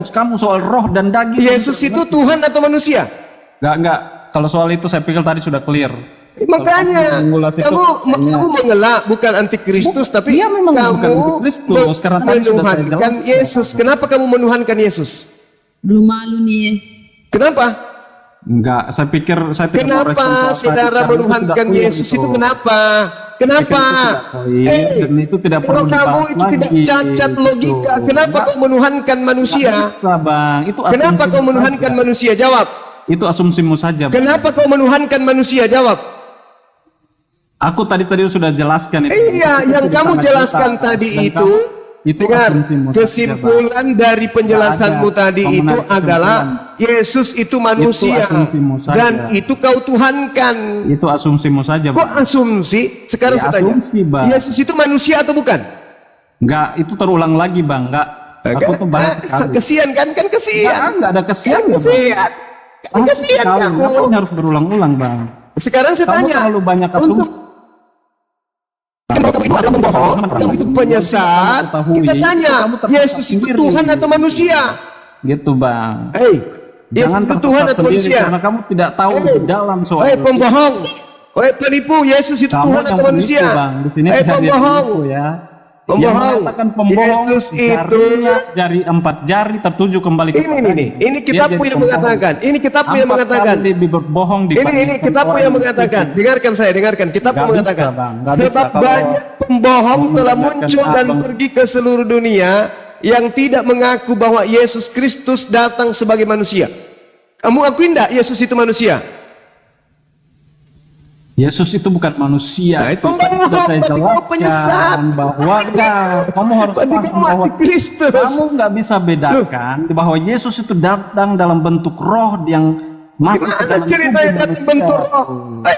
kamu soal roh dan daging. Yesus itu Tuhan atau manusia? Enggak. Kalau soal itu saya pikir tadi sudah clear. Makanya kamu mengelak bukan antikristus, tapi dia memang bukan antikristus karena tadi sudah saya menuhankan jelaskan. Yesus. Kenapa kamu menuhankan Yesus? Belum malu nih. Kenapa? Enggak, saya pikir saya tidak mau respon Kenapa soal saudara tadi, karena menuhankan sudah Yesus clear itu kenapa? Kenapa? Dan itu tidak Kalau perlu kamu dibahas itu tidak lagi, cacat gitu. logika, kenapa kau menuhankan manusia? Bisa, Bang. Itu Kenapa asumsimu kau menuhankan saja. manusia? Jawab. Itu asumsimu saja, Bang. Kenapa kau menuhankan manusia? Jawab. Aku tadi sudah jelaskan itu. Iya, yang kamu jelaskan tadi itu dengar, kesimpulan dari penjelasanmu tadi itu adalah Yesus itu manusia dan itu kau tuhankan. Itu asumsimu saja, Kok Bang. asumsi? Sekarang Ya, saya tanya, asumsi, Bang. Yesus itu manusia atau bukan? Enggak, itu terulang lagi, Bang. Enggak. Aku tuh bahas sekali. Kesian kan? Kan kesian. Enggak ada kesian, Kan kesian. Kan kesian kamu. Kenapa harus berulang-ulang, Bang? Sekarang saya Kamu tanya, terlalu banyak untuk asumsi. kamu itu adalah pembohong, kamu itu penyesat. Kita tanya, Yesus itu Tuhan atau manusia? Gitu, Bang. Hei, Yesus Jangan itu Tuhan tersesat atau sendiri manusia? karena kamu tidak tahu Hei. di dalam soal Hei itu. pembohong, hei penipu, Yesus itu Kamu Tuhan yang atau manusia? penipu, Bang. Di sini Hei tidak ada pembohong, penipu, ya. Yang pembohong. mengatakan pembohong, Yesus itu jari 4 jari tertuju kembali ini kitabku yang mengatakan. Ini kitabku yang mengatakan. Lebih berbohong Ini kitabku yang mengatakan. Dengarkan saya, dengarkan. Kitabku Nggak mengatakan. bisa, Bang. Nggak bisa. Sebab Kalau banyak pembohong telah mengajarkan muncul dan abang- pergi ke seluruh dunia yang tidak mengaku bahwa Yesus Kristus datang sebagai manusia. Kamu akui enggak Yesus itu manusia? Yesus itu bukan manusia. Nah, itu Tadi sudah pembohong, saya berarti kamu penyesat. jelaskan bahwa kamu harus Berarti paham kamu bahwa antikristus. kamu nggak bisa bedakan bahwa Yesus itu datang dalam bentuk roh yang masuk ke Gimana dalam ceritanya tubuh tadi manusia. bentuk roh?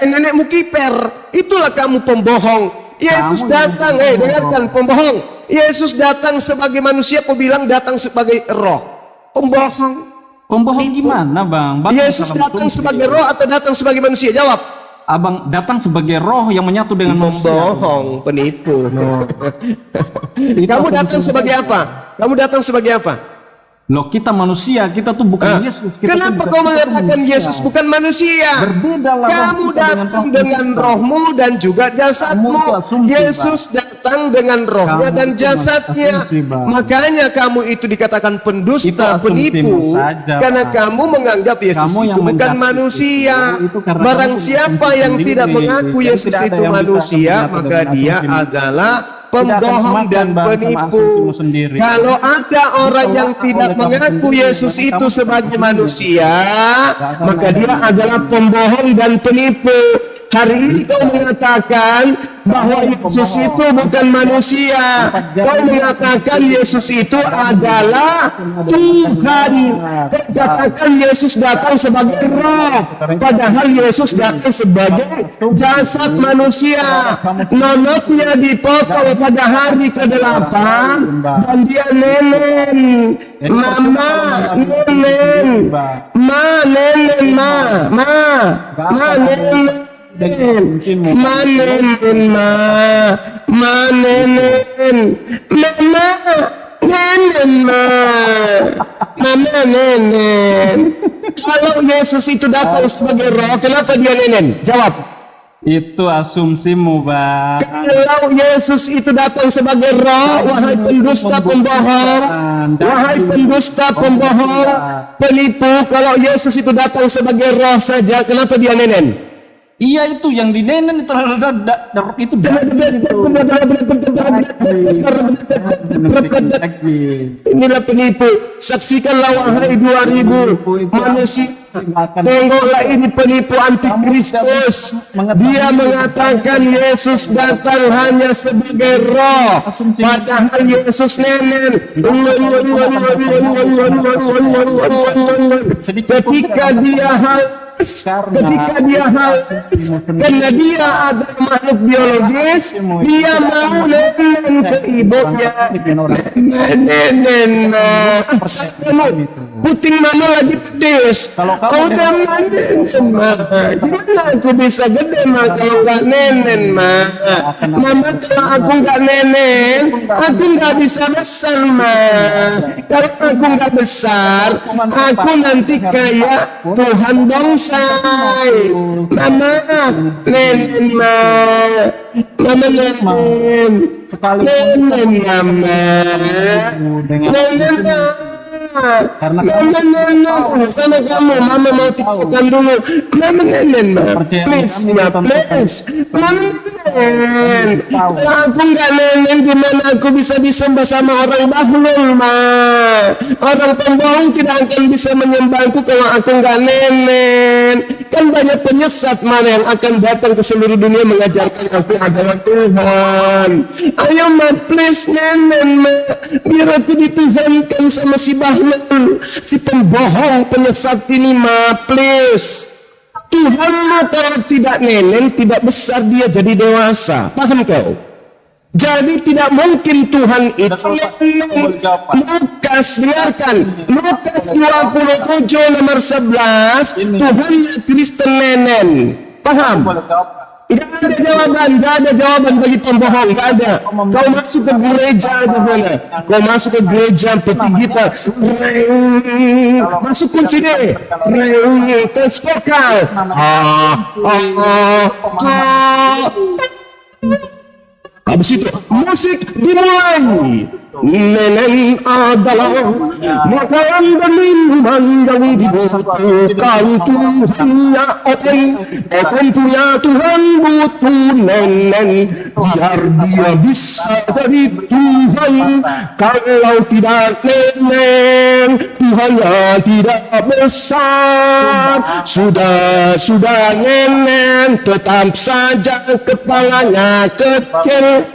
Nenekmu kiper. Itulah kamu pembohong. Yesus Kamu datang, yang dengarkan pembohong. Yesus datang sebagai manusia, kau bilang datang sebagai roh. Pembohong. Pembohong gimana, Bang? Bang, Yesus salah datang asumsi. sebagai roh atau datang sebagai manusia? Jawab. Abang datang sebagai roh yang menyatu dengan manusia. Pembohong, penipu. Itu Kamu asumsi datang sebagai apa? Kamu datang sebagai apa? Loh, kita manusia, kita tuh bukan Yesus. Kita tuh Kenapa bukan- kau kita tuh mengatakan manusia. Yesus bukan manusia? Berbeda lah, Kamu Bang, kita datang roh dengan kita. rohmu dan juga jasadmu. Kamu itu asumsi, Yesus datang dengan rohnya Kamu dan itu jasadnya. asumsi, Bang. Makanya kamu itu dikatakan Itu pendusta, asumsimu penipu, saja, karena Bang. kamu menganggap Yesus Kamu yang itu bukan menjudge manusia. itu karena Barang kamu siapa berasumsi yang sendiri. tidak mengaku Jadi Yesus tidak ada itu yang bisa manusia, menyatu maka dengan dia asumsimu. adalah Tidak akan pembohong semakan, dan Bang, sama penipu. asumsimu sendiri. Kalau ada orang yang Ditolak tidak oleh kamu mengaku sendiri, Yesus karena itu kamu sebagai sendiri. manusia, akan maka ada. dia adalah pembohong dan penipu. Hari ini kau mengatakan bahwa Yesus itu bukan manusia. Kau mengatakan Yesus itu adalah Tuhan. Kau katakan Yesus datang sebagai roh, padahal Yesus datang sebagai jasad manusia. Nonotnya dipotong pada hari ke-8 dan dia nenen. Mama, nenen. Ma, nenen, ma nenen. Manenen mama nenen mama nenen. Kalau Yesus itu datang sebagai roh, kenapa dia nenen? Jawab. Itu asumsimu, Bang. Kalau Yesus itu datang sebagai roh, wahai pendusta pembohong, wahai pendusta pembohong, penipu, kalau Yesus itu datang sebagai roh saja, kenapa dia nenen? Iya, itu yang dinenen itu itu Inilah penipu. Saksikanlah wahai 2000 manusia. Tengoklah ini penipu antikristus. Dia mengatakan Yesus datang hanya sebagai roh, padahal Yesus nenen. Ketika dia ketika dia haus, karena dia adalah makhluk biologis, dia mau nenen ke ibunya. Nenen, puting mana lagi pedes. Kau udah nenen, gimana aku bisa gede mah kalau gak nenen mah? Mama kalau aku gak nenen, aku gak bisa besar mah. Kalau aku gak besar, aku nanti kayak Tuhan bongsai. Mama, nenen mah. Mama nenen. Nenen mama. Nenen Karena Mama, sana kamu, mama mau tiketkan dulu. Mama nenen, please, ya, please. Mama nenen. Kalau aku nggak nenen, gimana aku bisa disembah sama orang bahlul, ma? Orang pembohong tidak akan bisa menyembahku kalau aku nggak nenen. Kan banyak penyesat mana yang akan datang ke seluruh dunia mengajarkan aku adalah Tuhan. Ayo ma, please nenen, ma. Biar aku dituhankan sama si bahlul, si pembohong penyesat ini ma, please. Tuhanmu kalau tidak nenen, tidak besar dia jadi dewasa. Paham kau? Jadi tidak mungkin Tuhan itu nenen. Lukas, lihatkan Lukas 27 nomor 11, Tuhannya Kristen nenen. Paham? Tidak ada jawaban, tidak ada jawaban bagi pembohong, tidak ada. Kau masuk ke gereja aja mana? Kau masuk ke gereja peti gitar, masuk kunci deh, tes vokal, habis itu musik dimulai. Nenen adalah makanan dan minuman yang dibutuhkan Tuhannya Open punya Tuhan butuh nenen biar dia bisa jadi Tuhan. Kalau tidak nenen, Tuhannya tidak besar. Sudah nenen, tetap saja kepalanya kecil.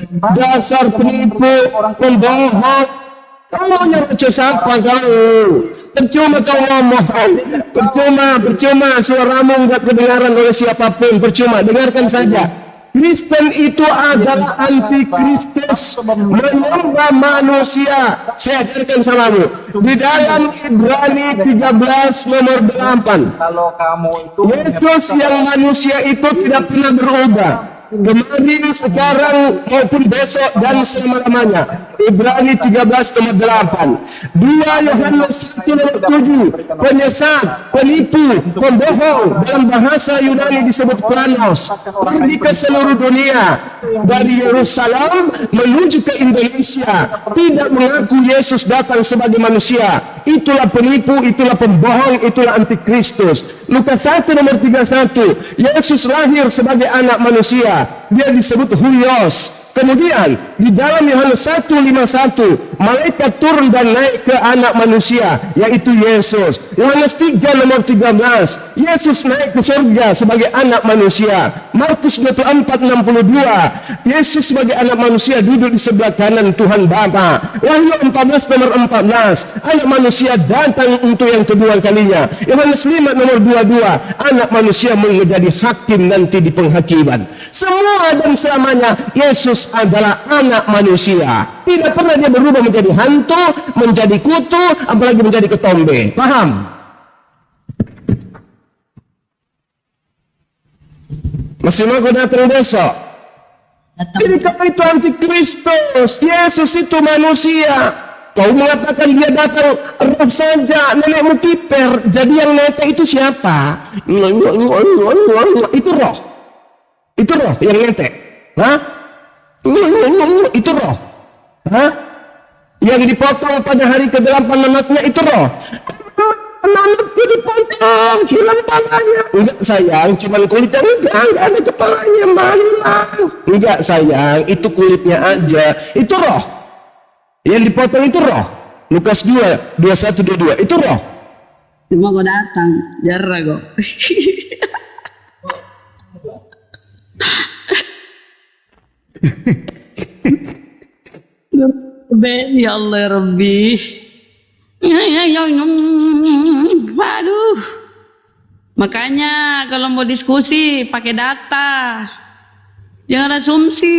Dasar penipu, pembohong. Kau mau nyerocos apa kau? Percuma kau ngomong. Percuma suaramu enggak kedengaran oleh siapapun. Percuma, dengarkan saja. Kristen itu adalah antikristus, menyembah manusia. Saya ajarkan salamu di dalam Ibrani 13 nomor 8. Kalau kamu itu Yesus yang manusia itu tidak pernah berubah, kemarin, sekarang, maupun besok dan selama-lamanya. Ibrani 13 nomor 8. 2 Yohanes 1 nomor 7. Penyesat, penipu, pembohong, dalam bahasa Yunani disebut Kranos, pergi ke seluruh dunia dari Yerusalem menuju ke Indonesia, tidak mengaku Yesus datang sebagai manusia. Itulah penipu, itulah pembohong, itulah antikristus. Lukas 1 nomor 31. Yesus lahir sebagai anak manusia, dia disebut Huios. Kemudian di dalam Yohanes 1:51, malaikat turun dan naik ke anak manusia, yaitu Yesus. Yohanes 3 nomor 13, Yesus naik ke surga sebagai anak manusia. Markus 24:62, Yesus sebagai anak manusia duduk di sebelah kanan Tuhan Bapa. Wahyu 14 nomor 14, anak manusia datang untuk yang kedua kalinya. Yohanes 5 nomor 22, anak manusia menjadi hakim nanti di penghakiman. Semua dan selamanya Yesus adalah anak manusia. Tidak pernah dia berubah menjadi hantu, menjadi kutu, apalagi menjadi ketombe. Paham? Masih mau kau datang besok? Jadi kau itu antikristus. Yesus itu manusia. Kau mengatakan dia datang roh saja, nenekmu kiper. Jadi yang netek itu siapa? Itu roh. Itu roh yang netek. Hah? Itu roh. Hah? Yang dipotong pada hari ke-8 nanatnya itu roh. Nanatku dipotong, hilang kepalanya. Enggak sayang, cuman kulitnya. Enggak ada kepalanya, malang. Enggak sayang, itu kulitnya aja. Itu roh. Yang dipotong itu roh. Lukas 2, 21, 22. Itu roh. Cuma kau datang, jarang kok. Ben, ya Allah ya Rabbi. Aduh. Makanya kalau mau diskusi pakai data. Jangan asumsi.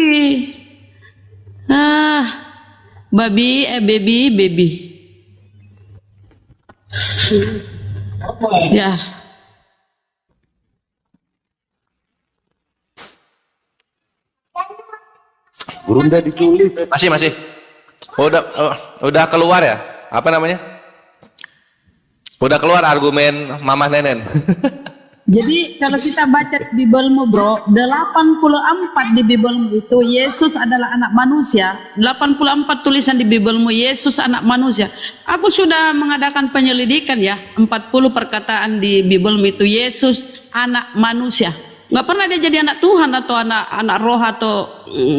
Baby. Ya. Gurunda diculik. Masih. Udah keluar ya? Apa namanya? Udah keluar argumen Mama Nenen. Jadi kalau kita baca Bibelmu bro, 84 di Bibelmu itu Yesus adalah anak manusia. 84 tulisan di Bibelmu Yesus anak manusia. Aku sudah mengadakan penyelidikan ya, 40 perkataan di Bibelmu itu Yesus anak manusia. Nggak pernah dia jadi anak Tuhan atau anak roh atau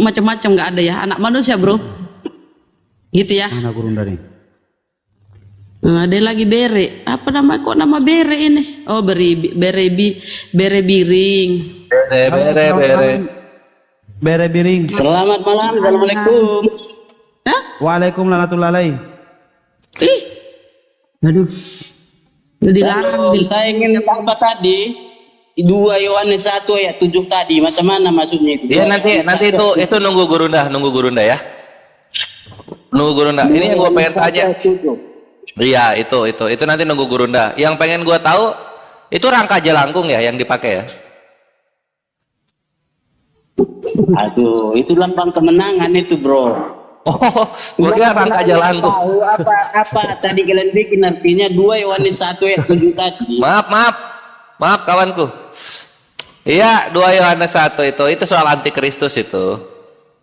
macam-macam, nggak ada ya, anak manusia bro. Gitu ya. Mana Gurunda nih? Ada lagi bere. Apa nama, kok nama bere ini? Oh, bere biring. Bere. Bere biring. Selamat malam, assalamualaikum. Hah? Waalaikumsalam warahmatullahi. Ih. Aduh. Dilarang. Saya ingin apa tadi? 2 Yohanes 1 ayat 7 tadi. Macam mana maksudnya itu? Iya nanti itu nunggu Gurunda ya. Nunggu Gurunda. Ini yang gue pengen tanya. Iya itu nanti nunggu Gurunda. Yang pengen gue tahu itu rangka jelangkung ya yang dipakai ya. Aduh, itu lambang kemenangan itu bro. Oh, gue kira rangka jelangkung. Tahu apa tadi kalian bikin artinya 2 Yohanes 1 ayat 7 tadi. Maaf kawanku. Iya 2 Yohanes 1 itu soal antikristus itu.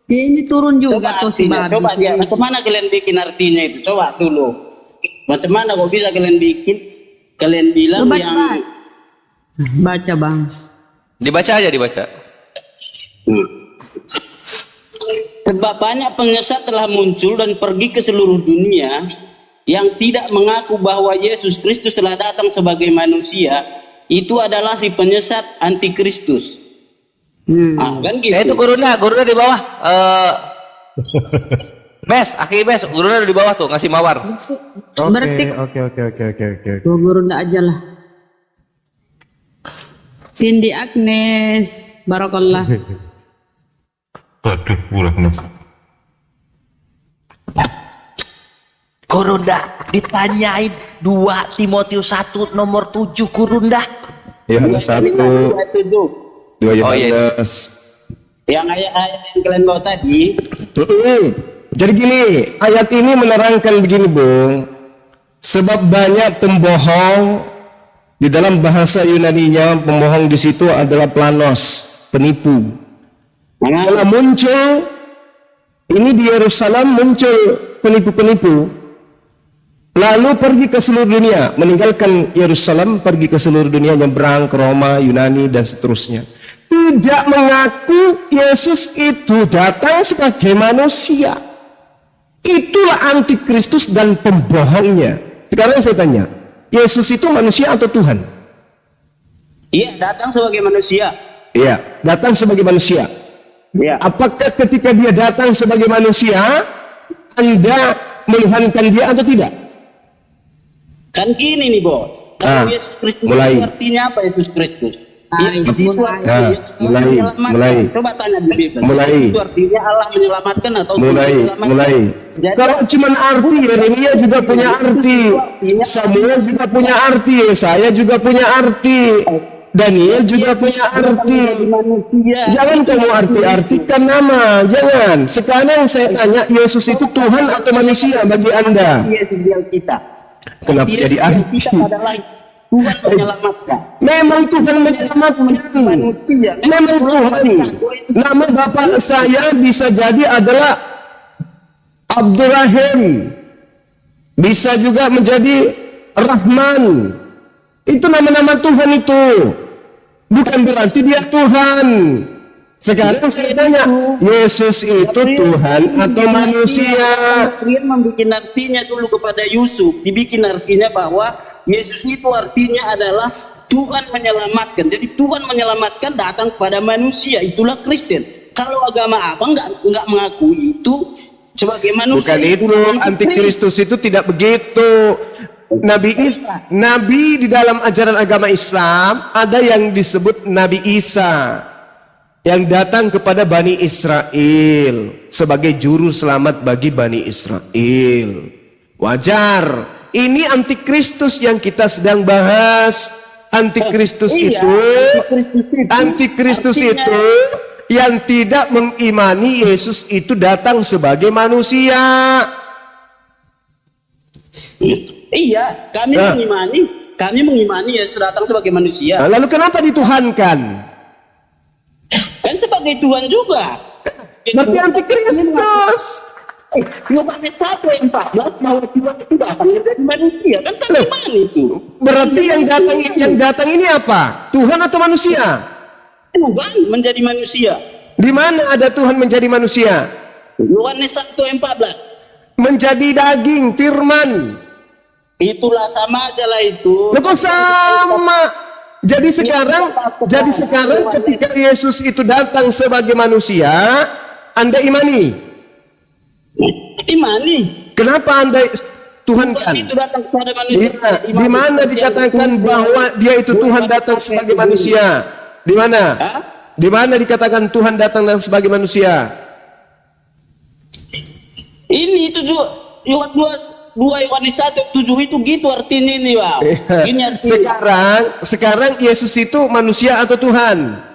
Ini turun juga tuh si babi. Coba dia, macam mana kalian bikin artinya itu? Coba dulu. Macam mana kok bisa kalian bikin? Kalian bilang Coba, yang baca bang. Dibaca aja. Sebab banyak penyesat telah muncul dan pergi ke seluruh dunia yang tidak mengaku bahwa Yesus Kristus telah datang sebagai manusia. Itu adalah si penyesat antikristus. Kan gitu. Itu Gurunda di bawah. Aki Bes, Gurunda di bawah tuh ngasih mawar. Oke. Gurunda aja lah. Cindy Agnes, Barakallah. Aduh, pulang. Gurunda ditanyain 2 Timotius 1 nomor 7 Gurunda. Yohanes 1, 2 Yohanes. Yang ayat-ayat yang kalian bawa tadi. Jadi gini, ayat ini menerangkan begini Bung. Sebab banyak pembohong, di dalam bahasa Yunaninya pembohong di situ adalah planos, penipu. Kalau muncul ini di Yerusalem muncul penipu-penipu, lalu pergi ke seluruh dunia, meninggalkan Yerusalem, pergi ke seluruh dunia, nyebrang ke Roma, Yunani dan seterusnya. Tidak mengaku Yesus itu datang sebagai manusia. Itulah antikristus dan pembohongnya. Sekarang saya tanya, Yesus itu manusia atau Tuhan? Iya, datang sebagai manusia. Iya, datang sebagai manusia. Iya. Apakah ketika dia datang sebagai manusia, Anda menuhankan dia atau tidak? Kan gini nih, Bo. Kalau Yesus Kristus mulai. itu artinya apa Yesus Kristus? Yesus itu mulai. artinya Mulai. Coba tanya di Bibel. Mulai. Itu artinya Allah menyelamatkan atau menyelamatkan? Mulai. Jadi, Kalau cuma arti, Yeremia juga punya arti, Samuel juga punya arti, saya juga punya arti, Daniel juga punya arti. Jangan kamu arti-artikan nama, jangan. Sekarang saya tanya, Yesus itu Tuhan atau manusia bagi Anda? Yesus dia kita. Kenapa Yesus jadi arti? kita adalah Tuhan menyelamatkan. Memang Tuhan menyelamatkan. Manusia. Memang Tuhan. Nama bapak saya bisa jadi adalah Abdurrahim. Bisa juga menjadi Rahman. Itu nama-nama Tuhan itu. Bukan berarti dia Tuhan. Sekarang saya tanya, Yesus itu Tuhan atau manusia? Dia membuat artinya dulu kepada Yusuf. Dibikin artinya bahwa Yesus itu artinya adalah Tuhan menyelamatkan. Jadi Tuhan menyelamatkan datang kepada manusia. Itulah Kristen. Kalau agama apa enggak mengakui itu sebagai manusia. Bukan itu, antikristus itu tidak begitu. Nabi di dalam ajaran agama Islam ada yang disebut Nabi Isa yang datang kepada Bani Israel sebagai juru selamat bagi Bani Israel. Wajar. Ini antikristus yang kita sedang bahas. Antikristus itu yang tidak mengimani Yesus itu datang sebagai manusia. Iya, kami mengimani Yesus datang sebagai manusia. Nah, lalu kenapa dituhankan? Kan sebagai Tuhan juga. Berarti antikristus. Yohanes 1:14 bahwa Tuhan itu datang menjadi manusia. Kan iman itu. Berarti yang datang ini apa? Tuhan atau manusia? Tuhan menjadi manusia. Di mana ada Tuhan menjadi manusia? Yohanes 1:14. Menjadi daging, firman. Itulah sama aja lah itu. Loh, kok sama? Jadi sekarang ketika Yesus itu datang sebagai manusia, Anda imani? Imani. Kenapa Anda tuhankan? Itu datang kepada manusia. Di mana dikatakan bahwa dia itu Tuhan datang sebagai manusia? Di mana? Di mana dikatakan Tuhan datang sebagai manusia? Ini itu juga Yohanes 2:1-7 itu gitu artinya ini, Bang. Ini artinya. Sekarang Yesus itu manusia atau Tuhan?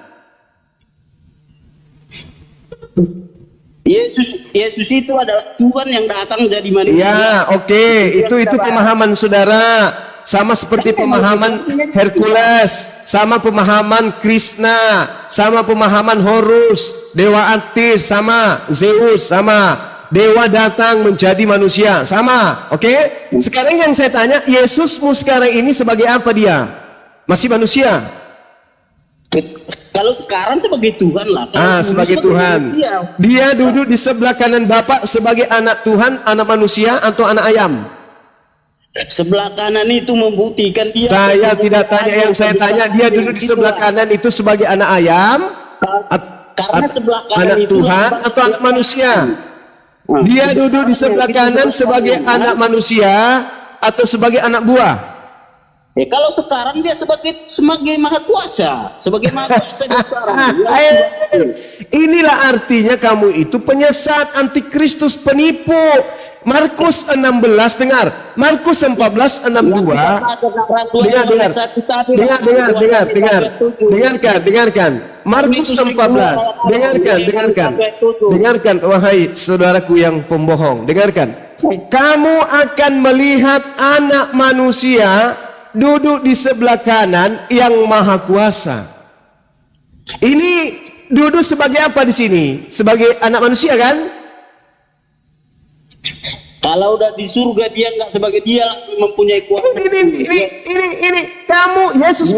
Yesus itu adalah Tuhan yang datang jadi manusia. Ya, oke. Itu pemahaman saudara. Sama seperti pemahaman Hercules, sama pemahaman Krishna, sama pemahaman Horus, Dewa Atis, sama Zeus, sama Dewa datang menjadi manusia, sama. Oke? Sekarang yang saya tanya, Yesusmu sekarang ini sebagai apa dia? Masih manusia? Kalau sekarang sebagai Tuhan lah. Sebagai Tuhan. Dia duduk di sebelah kanan Bapak sebagai anak Tuhan, anak manusia, atau anak ayam? Sebelah kanan itu membuktikan dia. Saya tidak tanya, yang saya tanya dia duduk di sebelah kanan itu sebagai anak ayam, karena sebelah kanan anak itu Tuhan atau anak manusia? Dia duduk di sebelah kanan sebagai anak manusia atau sebagai anak buah? Kalau sekarang dia sebagai maha kuasa, sebagai maha kuasa dia sekarang. Inilah artinya kamu itu penyesat, antikristus, penipu. Markus 16, dengar. Markus 14:62. Dengarkan. Markus 14. Dengarkan, wahai saudaraku yang pembohong. Dengarkan. Kamu akan melihat anak manusia duduk di sebelah kanan yang maha kuasa. Ini duduk sebagai apa di sini? Sebagai anak manusia kan? Kalau udah di surga dia nggak sebagai dia mempunyai kuasa. Ini kamu, Yesus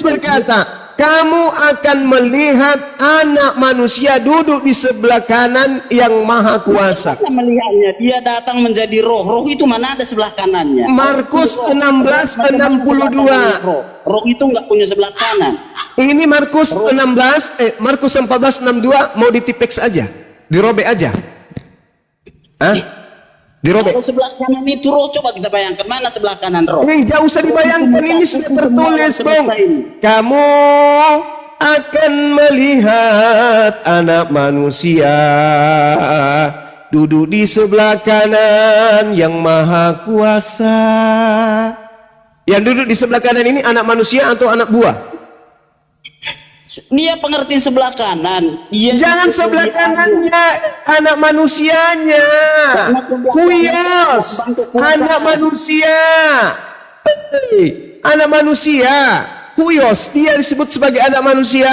berkata, kamu akan melihat anak manusia duduk di sebelah kanan yang maha kuasa. Kita melihatnya, dia datang menjadi roh. Roh itu mana ada sebelah kanannya? Markus 16:62. Roh itu nggak punya sebelah kanan. Ini Markus 14:62 mau ditipex aja, dirobek aja. Dirobek. Kalau sebelah kanan itu roh, coba kita bayangkan mana sebelah kanan roh. Ini jauh usah dibayangkan, ini sudah tertulis, Bang. Kamu akan melihat anak manusia duduk di sebelah kanan yang maha kuasa. Yang duduk di sebelah kanan ini anak manusia atau anak buah? Dia pengertian sebelah kanan. Jangan sebelah kanannya, anak manusianya. Huios, anak manusia. Anak manusia. Huios, dia disebut sebagai anak manusia.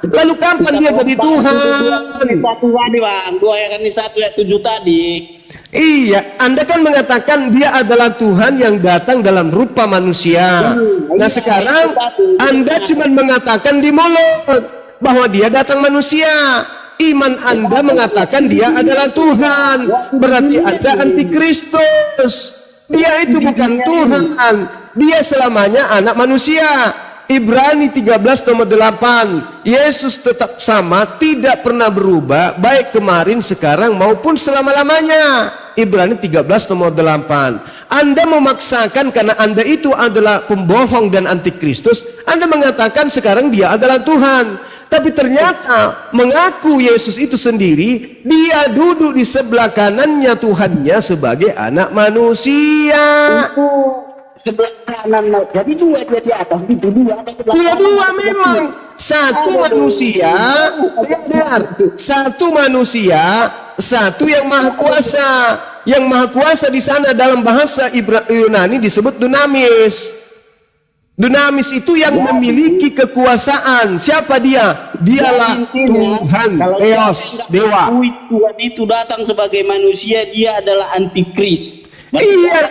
Lalu kapan dia jadi Tuhan? Satu tadi, Bang. 2:1-7 tadi. Iya, Anda kan mengatakan dia adalah Tuhan yang datang dalam rupa manusia. Nah sekarang Anda cuma mengatakan di mulut bahwa dia datang manusia. Iman Anda mengatakan dia adalah Tuhan. Berarti Anda antikristus. Dia itu bukan Tuhan. Dia selamanya anak manusia. Ibrani 13:8. Yesus tetap sama, tidak pernah berubah, baik kemarin, sekarang maupun selama-lamanya. Ibrani 13 nomor 8. Anda memaksakan karena Anda itu adalah pembohong dan antikristus, Anda mengatakan sekarang dia adalah Tuhan. Tapi ternyata mengaku Yesus itu sendiri, dia duduk di sebelah kanannya Tuhannya sebagai anak manusia. Sebelah kanan, jadi dua dia di atas, itu dua ada sebelah Dua-dua memang. Satu manusia, dengar, satu manusia, satu yang maha kuasa. Yang maha kuasa di sana dalam bahasa Yunani disebut dunamis. Dunamis itu yang memiliki kekuasaan. Siapa dia? Dialah Tuhan, Theos, dewa. Tuhan itu datang sebagai manusia, dia adalah antikris. Iya,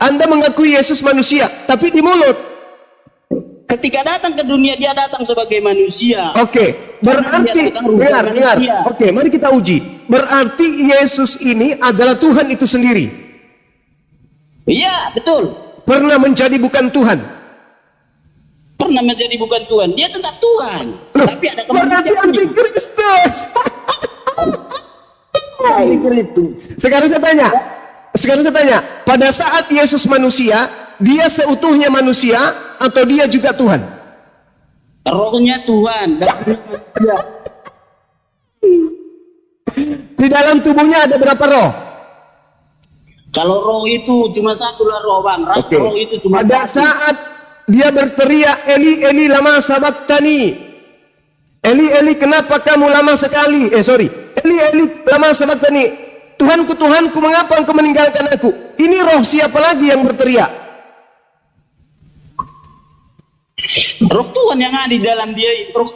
Anda mengakui Yesus manusia, tapi di mulut. Ketika datang ke dunia, dia datang sebagai manusia. Oke, berarti dengar. Oke, mari kita uji. Berarti Yesus ini adalah Tuhan itu sendiri. Iya, betul. Pernah menjadi bukan Tuhan. Pernah menjadi bukan Tuhan. Dia tetap Tuhan. Tapi ada Berarti kemanusiaan. antikristus. Sekarang saya tanya, pada saat Yesus manusia, dia seutuhnya manusia atau dia juga Tuhan? Rohnya Tuhan. Di dalam tubuhnya ada berapa roh? Kalau roh itu cuma satu lah roh, Bang. Oke. Roh itu cuma Pada satu. saat dia berteriak, Eli, Eli, lama sabaktani. Eli, Eli, kenapa kamu lama sekali? Eli, Eli, lama sabaktani. Tuhanku, Tuhanku, mengapa engkau meninggalkan aku? Ini roh siapa lagi yang berteriak? Roh Tuhan yang ada di dalam dia. Roh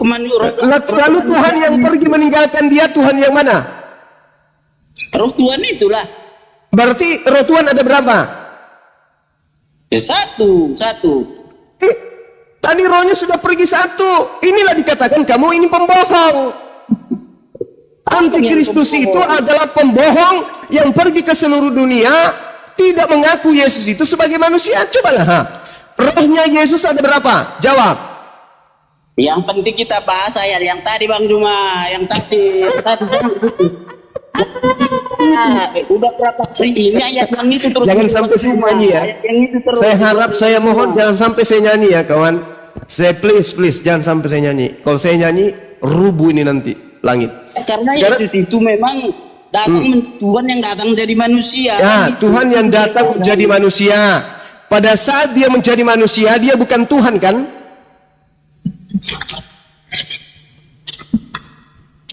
Lalu Tuhan yang pergi meninggalkan dia, Tuhan yang mana? Roh Tuhan itulah. Berarti roh Tuhan ada berapa? Satu. Tadi rohnya sudah pergi satu. Inilah dikatakan kamu ini pembohong. Antikristus itu adalah pembohong yang pergi ke seluruh dunia, tidak mengaku Yesus itu sebagai manusia. Cobalah, rohnya Yesus ada berapa? Jawab. Yang penting kita bahas ayat yang tadi, Bang Juma. Yang tadi jangan begitu. Udah berapa kali ini ayat yang itu terus. Jangan sampai saya nyanyi ya. Ayat yang itu terus. Saya harap, saya mohon jangan sampai saya nyanyi ya kawan. Saya please jangan sampai saya nyanyi. Kalau saya nyanyi rubuh ini nanti langit. Karena Sekarang- Yesus itu memang datang Tuhan yang datang jadi manusia. Ya, Gitu. Tuhan yang datang menjadi manusia. Pada saat dia menjadi manusia, dia bukan Tuhan kan?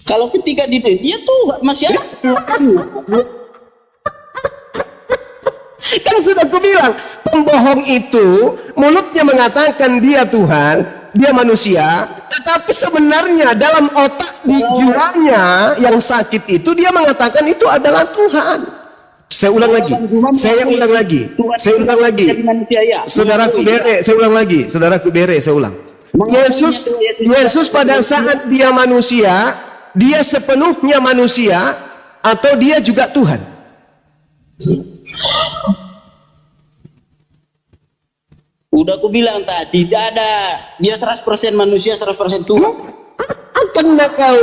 Kalau ketika dia tuh masih ada Tuhan. Kan sudah aku bilang, pembohong itu mulutnya mengatakan dia Tuhan, dia manusia, tetapi sebenarnya dalam otak di jiwanya yang sakit itu dia mengatakan itu adalah Tuhan. Saya ulang lagi. Jadi manusia, ya. Saudaraku Bere, saya ulang. Yesus pada saat dia manusia, dia sepenuhnya manusia atau dia juga Tuhan? Udah aku bilang tadi, tidak ada. Dia 100% manusia, 100% Tuhan. Kena kau.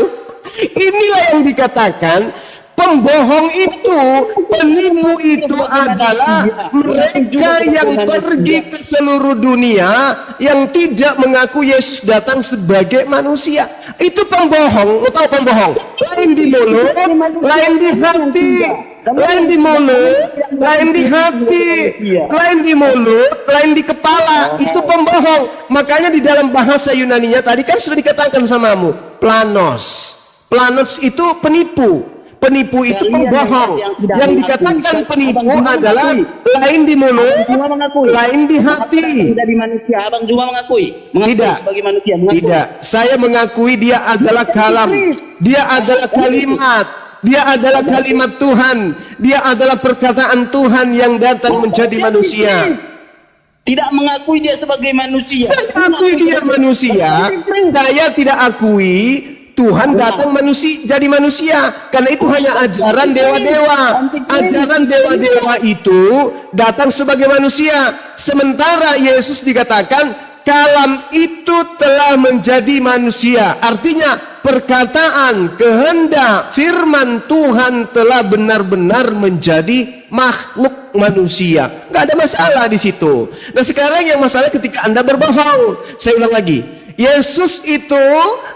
Inilah yang dikatakan pembohong itu, penipu itu adalah mereka yang pergi ke seluruh dunia yang tidak mengaku Yesus datang sebagai manusia. Itu pembohong. Mau tahu pembohong? Lain di mulut, lain di hati. Lain di mulut, lain di hati. Lain di mulut, lain di kepala. Itu pembohong. Makanya di dalam bahasa Yunaninya tadi kan sudah dikatakan samamu, planos. Planos itu penipu. Penipu itu pembohong. Yang dikatakan penipu adalah lain di mulut, lain di hati. Dari manusia, Abang Juma mengakui Tidak. sebagai manusia. Mengakui. Tidak. Saya mengakui dia adalah kalam. Dia adalah kalimat. Dia adalah kalimat Tuhan. Dia adalah perkataan Tuhan yang datang menjadi manusia. Tidak mengakui dia sebagai manusia. Saya akui dia manusia. Saya tidak akui Tuhan datang manusia jadi manusia, karena itu hanya ajaran dewa-dewa. Ajaran dewa-dewa itu datang sebagai manusia. Sementara Yesus dikatakan kalam itu telah menjadi manusia. Artinya perkataan, kehendak, firman Tuhan telah benar-benar menjadi makhluk manusia. Nggak ada masalah di situ. Nah sekarang yang masalah ketika Anda berbohong. Saya ulang lagi. Yesus itu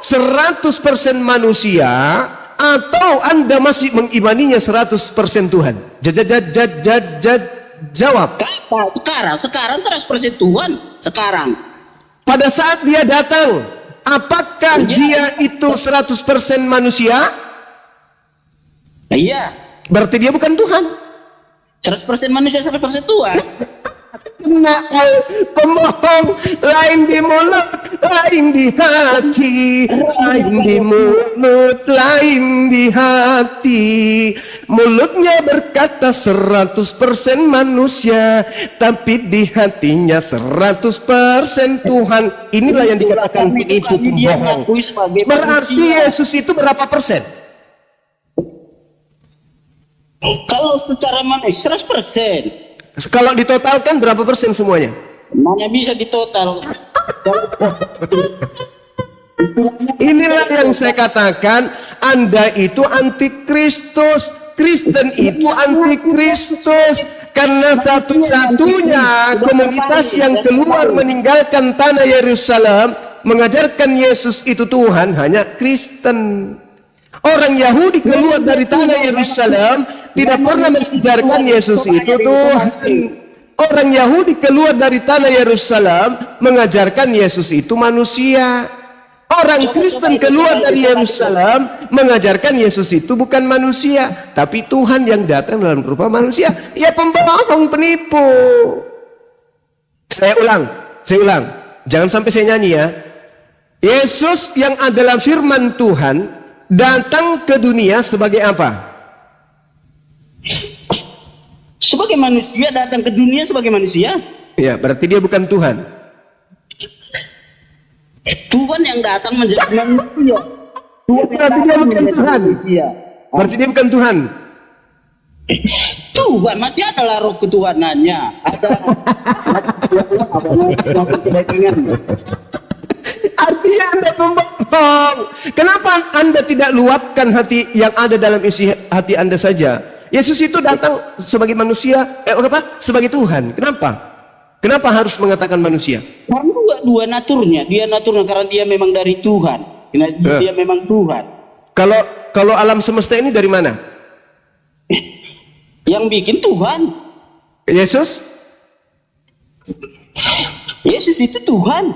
100% manusia atau Anda masih mengimaninya 100% Tuhan? Jawab. Sekarang 100% Tuhan. Sekarang. Pada saat dia datang, apakah dia itu 100% manusia? Iya. Berarti dia bukan Tuhan. 100% manusia, 100% Tuhan. Nah, pembohong, lain di mulut, lain di hati, lain di mulut, lain di hati. Mulutnya berkata 100% manusia, tapi di hatinya 100% Tuhan. Inilah yang dikatakan penipu pembohong. Berarti Yesus itu berapa persen? Kalau secara manusia 100%. Kalau ditotalkan berapa persen semuanya? Mana bisa ditotal? Inilah yang saya katakan, Anda itu antikristus, Kristen itu antikristus, karena satu-satunya komunitas yang keluar meninggalkan tanah Yerusalem mengajarkan Yesus itu Tuhan hanya Kristen. Orang Yahudi keluar dari tanah Yerusalem tidak pernah mengajarkan Yesus itu Tuhan. Orang Yahudi keluar dari tanah Yerusalem mengajarkan Yesus itu manusia. Orang Kristen keluar dari Yerusalem mengajarkan Yesus itu bukan manusia, tapi Tuhan yang datang dalam rupa manusia. Ya pembohong, penipu. Saya ulang. Jangan sampai saya nyanyi ya. Yesus yang adalah firman Tuhan datang ke dunia sebagai apa? Sebagai manusia, datang ke dunia sebagai manusia. Ya, berarti dia bukan Tuhan. Tuhan yang datang menjadi manusia. Berarti dia bukan Tuhan. Berarti dia bukan Tuhan. Tuhan masih adalah roh ketuhanannya. Ada Artinya Anda pembohong. Kenapa Anda tidak luapkan hati yang ada dalam isi hati Anda saja? Yesus itu datang sebagai manusia, sebagai Tuhan. Kenapa harus mengatakan manusia? Karena dua naturnya. Dia naturnya karena dia memang dari Tuhan. Karena dia memang Tuhan. Kalau alam semesta ini dari mana? Yang bikin Tuhan. Yesus? Yesus itu Tuhan.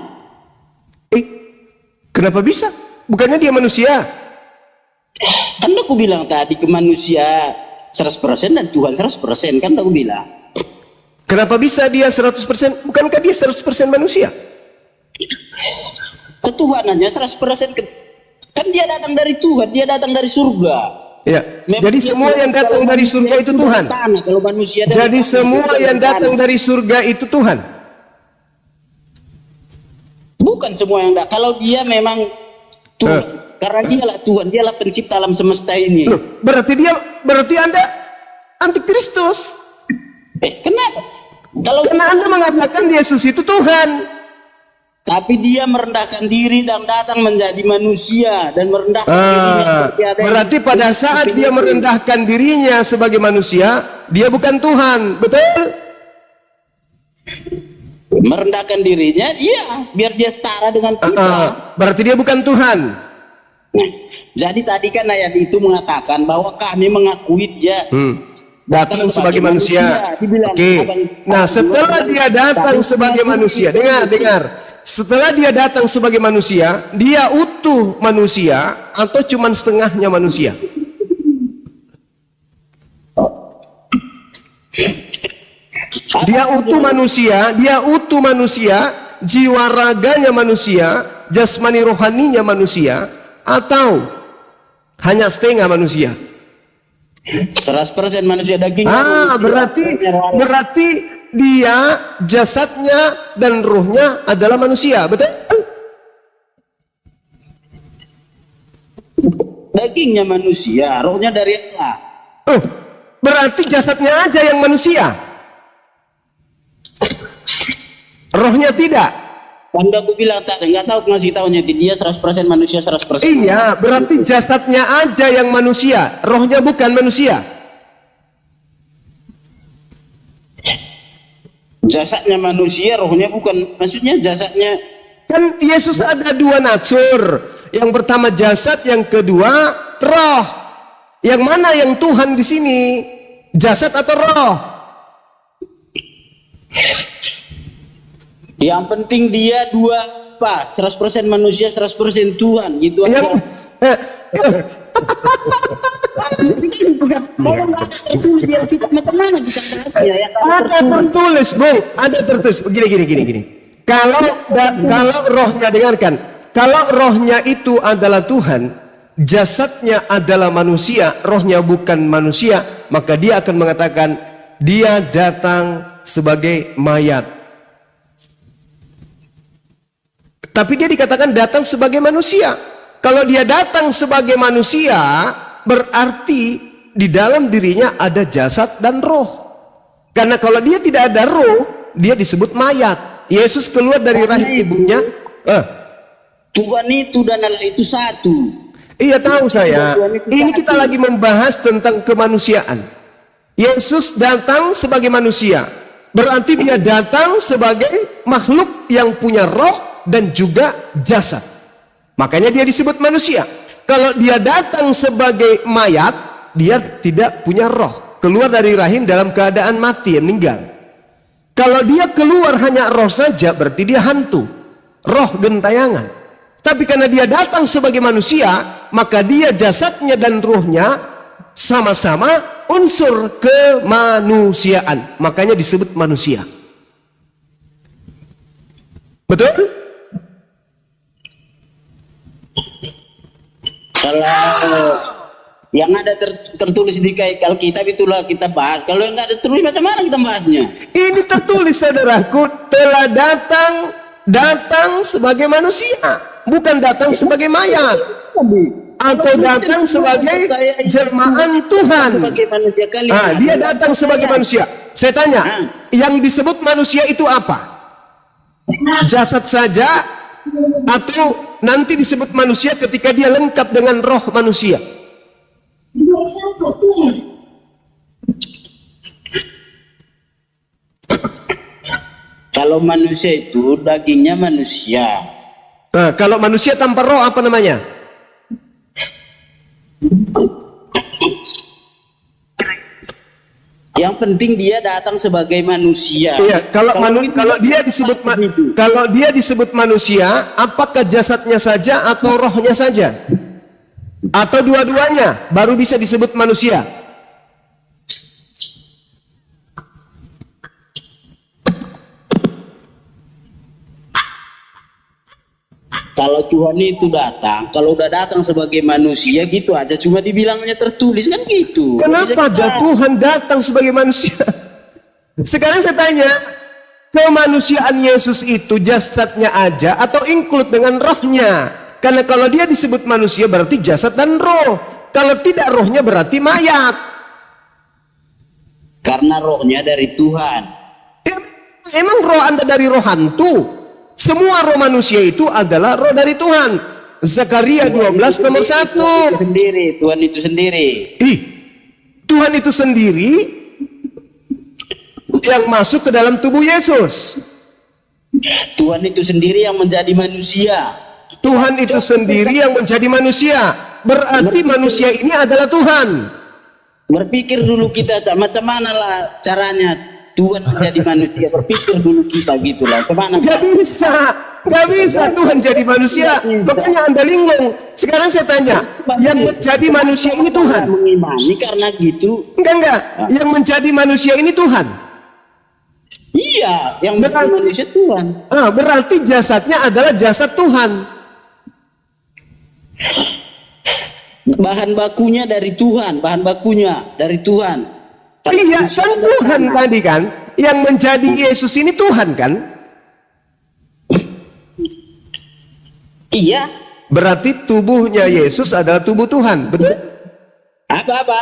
Kenapa bisa? Bukannya dia manusia? Kan aku bilang tadi ke manusia 100% dan Tuhan 100%, kan aku bilang. Kenapa bisa dia 100%? Bukankah dia 100% manusia? Ketuhanannya 100%. Kan dia datang dari Tuhan, dia datang dari surga. Ya. Jadi semua yang datang dari surga itu Tuhan. Kalau manusia Jadi semua yang datang dari surga itu Tuhan. Bukan semua yang datang. Kalau dia memang Tuhan, karena dialah Tuhan, dialah pencipta alam semesta ini. Loh, berarti Anda antikristus. Kenapa? Karena Anda mengatakan Yesus itu Tuhan. Tapi dia merendahkan diri dan datang menjadi manusia dan merendahkan dirinya seperti ada. Berarti pada saat dia merendahkan dirinya sebagai manusia, dia bukan Tuhan, betul? Merendahkan dirinya, iya, biar dia setara dengan kita. Berarti dia bukan Tuhan. Jadi tadi kan ayat itu mengatakan bahwa kami mengakui dia datang sebagai manusia. Oke. Nah, setelah dia datang sebagai manusia, dengar. Setelah dia datang sebagai manusia, dia utuh manusia atau cuman setengahnya manusia? Dia utuh manusia, jiwa raganya manusia, jasmani rohaninya manusia, atau hanya setengah manusia? 100% manusia dagingnya. Berarti dia jasadnya dan ruhnya adalah manusia, betul? Dagingnya manusia, rohnya dari Allah. Berarti jasadnya aja yang manusia, rohnya tidak. Kan aku bilang tadi, nggak tahu ngasih taunya dia 100% manusia 100%. Iya, berarti jasadnya aja yang manusia, rohnya bukan manusia. Jasadnya manusia, rohnya bukan. Maksudnya jasadnya Kan Yesus ada dua natur. Yang pertama jasad, yang kedua roh. Yang mana yang Tuhan di sini? Jasad atau roh? yang penting dia dua apa? 100% manusia 100% Tuhan gitu aja. Yang ada tertulis, Bung. Ada tertulis. Gini. Kalau rohnya, dengarkan. Kalau rohnya itu adalah Tuhan, jasadnya adalah manusia, rohnya bukan manusia, maka dia akan mengatakan dia datang sebagai mayat. Tapi dia dikatakan datang sebagai manusia. Kalau dia datang sebagai manusia, berarti di dalam dirinya ada jasad dan roh. Karena kalau dia tidak ada roh, dia disebut mayat. Yesus keluar dari rahim ibunya. Tuhan itu dan Allah itu satu. Iya, tahu saya. Ini kita lagi membahas tentang kemanusiaan. Yesus datang sebagai manusia. Berarti dia datang sebagai makhluk yang punya roh dan juga jasad. Makanya dia disebut manusia. Kalau dia datang sebagai mayat, dia tidak punya roh. Keluar dari rahim dalam keadaan mati, meninggal. Kalau dia keluar hanya roh saja, berarti dia hantu. Roh gentayangan. Tapi karena dia datang sebagai manusia, maka dia jasadnya dan ruhnya sama-sama unsur kemanusiaan. Makanya disebut manusia. Betul? Kalau yang ada tertulis di Alkitab itulah kita bahas. Kalau yang nggak ada tertulis, macam mana kita bahasnya? Ini tertulis, saudaraku, telah datang sebagai manusia, bukan datang sebagai mayat atau datang sebagai jelmaan Tuhan. Dia datang sebagai manusia. Saya tanya, yang disebut manusia itu apa? Jasad saja atau nanti disebut manusia ketika dia lengkap dengan roh manusia? Kalau manusia itu dagingnya manusia. Nah, kalau manusia tanpa roh apa namanya? Yang penting dia datang sebagai manusia. Iya, kalau dia disebut manusia, apakah jasadnya saja atau rohnya saja? Atau dua-duanya baru bisa disebut manusia? Kalau Tuhan itu datang, kalau udah datang sebagai manusia gitu aja, cuma dibilangnya tertulis kan gitu. Kenapa Tuhan datang sebagai manusia? Sekarang saya tanya, kemanusiaan Yesus itu jasadnya aja atau include dengan rohnya? Karena kalau dia disebut manusia berarti jasad dan roh. Kalau tidak, rohnya berarti mayat. Karena rohnya dari Tuhan. Emang roh Anda dari roh hantu? Semua roh manusia itu adalah roh dari Tuhan. Zakaria 12 nomor 1. Tuhan itu sendiri. Tuhan itu sendiri yang masuk ke dalam tubuh Yesus. Tuhan itu sendiri yang menjadi manusia. Tuhan itu sendiri yang menjadi manusia. Berarti manusia ini adalah Tuhan. Berpikir dulu kita, macam mana lah caranya Tuhan menjadi manusia. Berpikir dulu kita gitulah. Kemana? Gak bisa Tuhan jadi manusia. Makanya Anda linglung. Sekarang saya tanya, yang menjadi manusia ini Tuhan? Mengimani karena gitu. Enggak. Yang menjadi manusia ini Tuhan. Iya, yang menjadi manusia Tuhan. Berarti jasadnya adalah jasad Tuhan. Bahan bakunya dari Tuhan, bahan bakunya dari Tuhan. Iya, kan Tuhan tadi kan, yang menjadi Yesus ini Tuhan kan? Iya. Berarti tubuhnya Yesus adalah tubuh Tuhan, betul? Apa?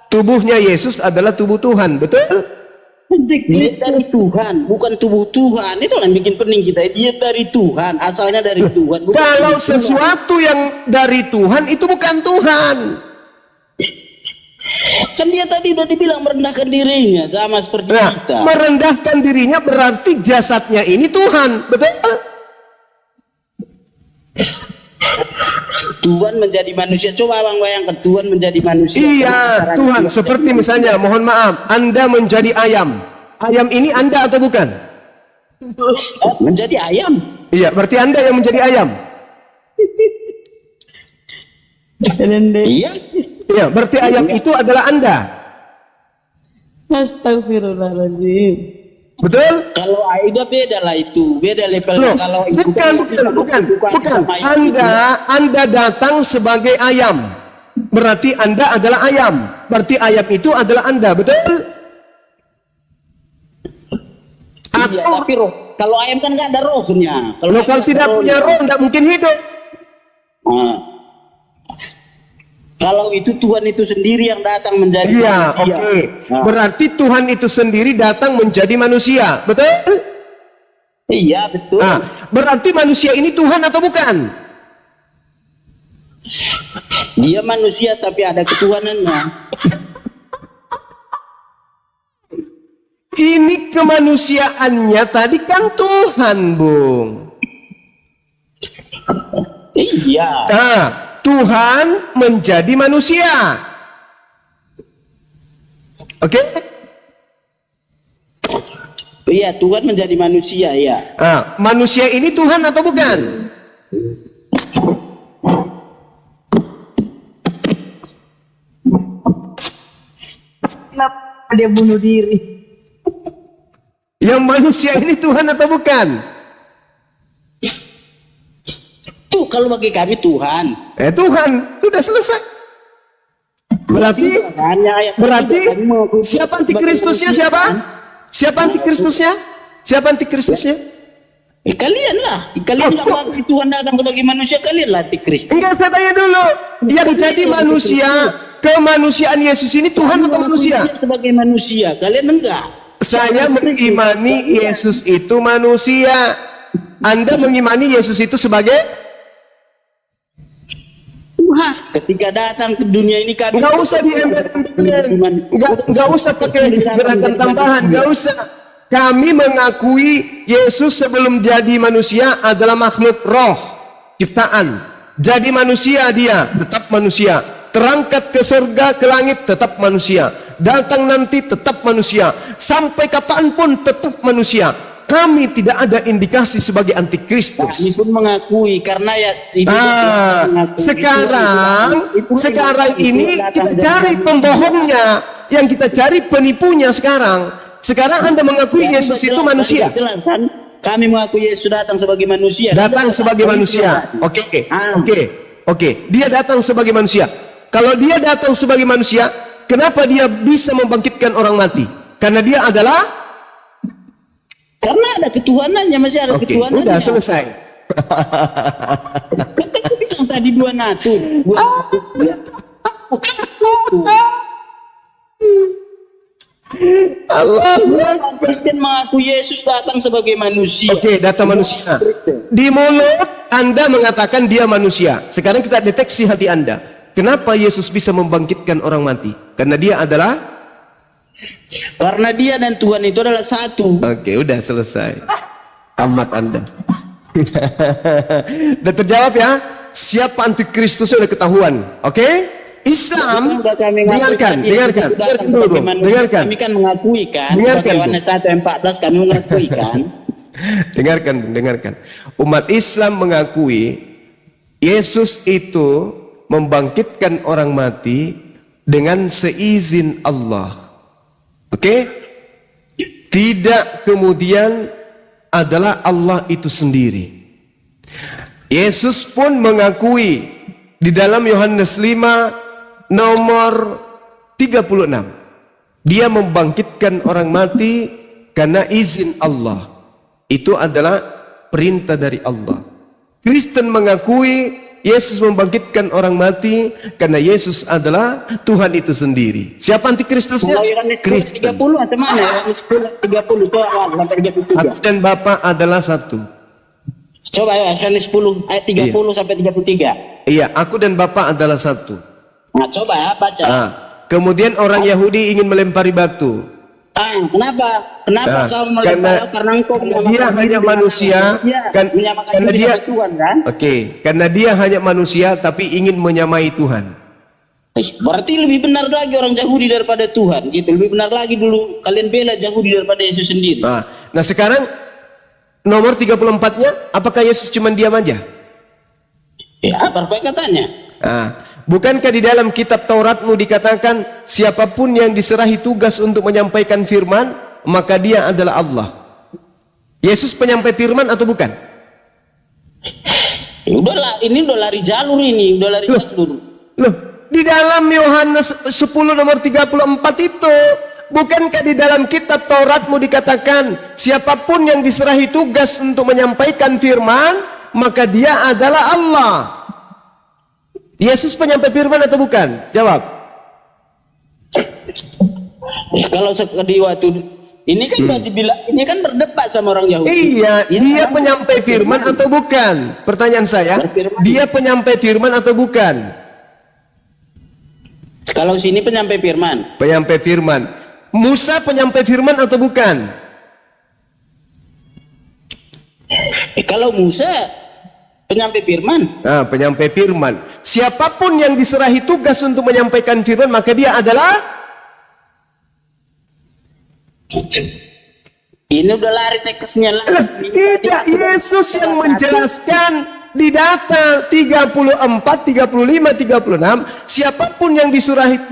Tubuhnya Yesus adalah tubuh Tuhan, betul? Dia dari Tuhan, bukan tubuh Tuhan. Itu yang bikin pening kita. Dia dari Tuhan, asalnya dari Tuhan. Bukan Kalau tubuh Tuhan. sesuatu yang dari Tuhan itu bukan Tuhan. Kan dia tadi udah dibilang merendahkan dirinya sama seperti Nah, kita. merendahkan dirinya berarti jasadnya ini Tuhan, betul? Tuhan menjadi manusia. Coba abang bayangkan Tuhan menjadi manusia. Iya, Tuhan. Seperti misalnya, mohon maaf, Anda menjadi ayam. Ayam ini Anda atau bukan? Menjadi ayam. Iya, berarti Anda yang menjadi ayam. Iya. Iya, berarti ayam itu adalah Anda. Astagfirullahaladzim. Betul? Kalau itu beda lah itu, beda levelnya. Loh, Kalau itu bukan. Anda datang sebagai ayam. Berarti Anda adalah ayam. Berarti ayam itu adalah Anda, betul? Iya, tapi roh. Kalau ayam kan nggak ada rohnya. Kalau tidak punya roh, tidak mungkin hidup. Nah, kalau itu Tuhan itu sendiri yang datang menjadi Iya, manusia. oke. Nah, Berarti Tuhan itu sendiri datang menjadi manusia, betul? iya betul. Nah, berarti manusia ini Tuhan atau bukan? Dia manusia tapi ada ketuhanannya. Ini kemanusiaannya tadi kan Tuhan, Bung. Iya. Nah, Tuhan menjadi manusia. Oke? Iya, Tuhan menjadi manusia, ya. Nah, manusia ini Tuhan atau bukan? Kenapa dia bunuh diri? Yang manusia ini Tuhan atau bukan? Tuh, kalau bagi kami Tuhan. Tuhan, sudah selesai. Berarti siapa antikristusnya siapa? Siapa antikristusnya? Siapa antikristusnya? Kalian lah. Kalian nggak mengakui Tuhan datang sebagai manusia, kalian lah antikristus. Enggak, saya tanya dulu. Yang jadi manusia, kemanusiaan Yesus ini Tuhan atau manusia? Dia sebagai manusia, kalian enggak. Saya mengimani Yesus itu manusia. Anda mengimani Yesus itu sebagai? Tuhan. Ketika datang ke dunia ini kami Enggak usah enggak usah pakai gerakan tambahan, enggak usah. Kami mengakui Yesus sebelum jadi manusia adalah makhluk roh, ciptaan. Jadi manusia dia, tetap manusia. Terangkat ke surga, ke langit, tetap manusia. Datang nanti tetap manusia. Sampai kapanpun tetap manusia. Kami tidak ada indikasi sebagai Kami antikristus. pun mengakui karena ya sekarang ini kita cari pembohongnya, yang kita cari penipunya sekarang. Sekarang Anda mengakui Yesus itu manusia. Kan? Kami mengakui Yesus datang sebagai manusia. Datang sebagai manusia. Oke. Dia datang sebagai manusia. Kalau dia datang sebagai manusia, kenapa dia bisa membangkitkan orang mati? Karena dia adalah Karena ada ketuhanannya, masih ada ketuhanannya. Udah selesai. Kan aku bilang tadi dua natur. Allah. Kristen mengaku Yesus datang sebagai manusia. Oke, datang manusia. Di mulut Anda mengatakan dia manusia. Sekarang kita deteksi hati Anda. Kenapa Yesus bisa membangkitkan orang mati? Karena dia adalah? Karena dia dan Tuhan itu adalah satu. Oke, udah selesai. Tamat Anda. Udah terjawab ya? Siapa antikristus sudah ketahuan. Oke? Islam, dengarkan dulu, dengarkan. Kami kan mengakui kan, Dengarkan, Yohanes 1:14 kami mengakui kan. dengarkan. Umat Islam mengakui Yesus itu membangkitkan orang mati dengan seizin Allah. Oke? Tidak kemudian adalah Allah itu sendiri. Yesus pun mengakui di dalam Yohanes 5 nomor 36. Dia membangkitkan orang mati karena izin Allah. Itu adalah perintah dari Allah. Kristen mengakui Yesus membangkitkan orang mati karena Yesus adalah Tuhan itu sendiri. Siapa antikristusnya? Kalau Yohanes 10 Kristen. 30 macam mana? Yohanes 10 30 itu awal sampai 33. Aku dan Bapa adalah satu. Coba ya, Yohanes 10 ayat 30 sampai 33. Iya, aku dan Bapa adalah satu. Nah, coba ya baca. Kemudian orang Yahudi ingin melempari batu. Kenapa? Kenapa kau karena- melempar? Karena engkau dia menyamakan hanya diri manusia, dengan menyamakan karena diri dia sama Tuhan kan? Oke, karena dia hanya manusia tapi ingin menyamai Tuhan. Berarti lebih benar lagi orang Yahudi daripada Tuhan gitu. Lebih benar lagi dulu kalian bela Yahudi daripada Yesus sendiri. Nah sekarang nomor 34-nya, apakah Yesus cuma diam aja? Ya, apa katanya? Bukankah di dalam kitab Tauratmu dikatakan siapapun yang diserahi tugas untuk menyampaikan firman, maka dia adalah Allah. Yesus penyampai firman atau bukan? Udahlah, ini udah lari jalur ini, udah lari jalur. Loh, di dalam Yohanes 10 nomor 34 itu, bukankah di dalam kitab Tauratmu dikatakan siapapun yang diserahi tugas untuk menyampaikan firman, maka dia adalah Allah. Yesus penyampai firman atau bukan? Jawab. Kalau di waktu ini kan udah dibilang, ini kan berdebat sama orang Yahudi. Iya, dia penyampai firman atau bukan? Pertanyaan saya, dia penyampai firman atau bukan? Kalau sini penyampai firman. Penyampai firman. Musa penyampai firman atau bukan? Kalau Musa penyampai firman. Penyampai firman. Siapapun yang diserahi tugas untuk menyampaikan firman, maka dia adalah. Ini udah lari teksnya lagi. Tidak, Yesus yang menjelaskan di data 34, 35, 36, siapapun yang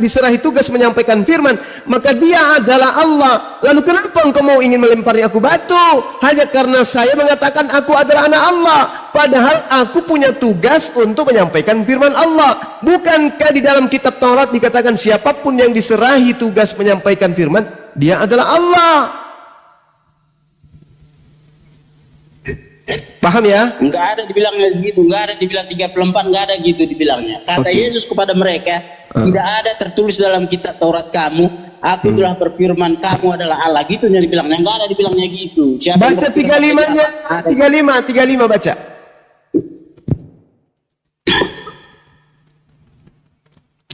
diserahi tugas menyampaikan firman, maka dia adalah Allah. Lalu kenapa engkau mau ingin melempari aku batu? Hanya karena saya mengatakan aku adalah anak Allah, padahal aku punya tugas untuk menyampaikan firman Allah. Bukankah di dalam kitab Taurat dikatakan siapapun yang diserahi tugas menyampaikan firman, dia adalah Allah. Paham ya? Enggak ada dibilangnya gitu, enggak ada dibilang 34, enggak ada gitu dibilangnya. Kata Yesus kepada mereka, tidak ada tertulis dalam kitab Taurat kamu, aku telah berfirman kamu adalah Allah, gitu yang dibilangnya. Enggak ada dibilangnya gitu. Siapa Baca 35-nya, 35 baca.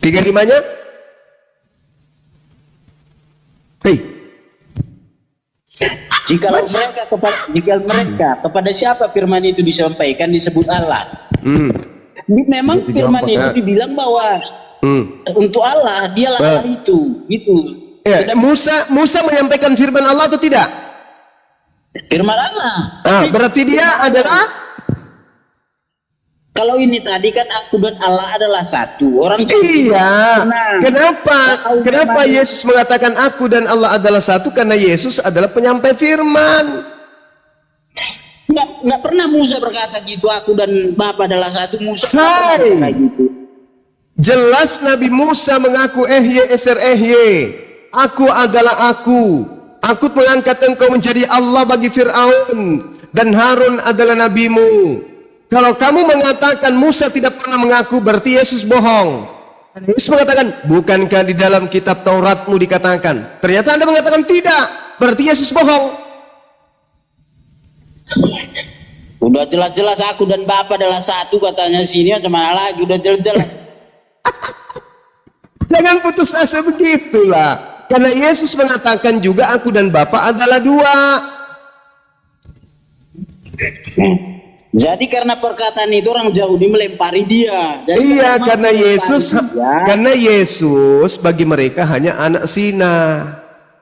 Tiga limanya. Hei. Jika mereka kepada siapa firman itu disampaikan disebut Allah. Memang firman itu dibilang bahwa untuk Allah, dialah Allah itu, gitu. Ya, Musa menyampaikan firman Allah atau tidak? Firman Allah. Berarti dia adalah. Kalau ini tadi kan aku dan Allah adalah satu. Orang Iya. Kenapa Yesus mengatakan aku dan Allah adalah satu? Karena Yesus adalah penyampai firman. Nggak pernah Musa berkata gitu, aku dan Bapa adalah satu. Musa gitu. Jelas Nabi Musa mengaku aku adalah aku mengangkat engkau menjadi Allah bagi Fir'aun, dan Harun adalah nabimu. Kalau kamu mengatakan Musa tidak pernah mengaku, berarti Yesus bohong. Yesus mengatakan, bukankah di dalam kitab Tauratmu dikatakan? Ternyata Anda mengatakan tidak, berarti Yesus bohong. Udah jelas-jelas aku dan Bapa adalah satu, katanya sini, macam mana lagi? Udah jelas-jelas. Jangan putus asa begitulah. Karena Yesus mengatakan juga aku dan Bapa adalah dua. Jadi karena perkataan itu orang Yahudi melempari dia. Jadi iya, karena Yesus bagi mereka hanya anak zina.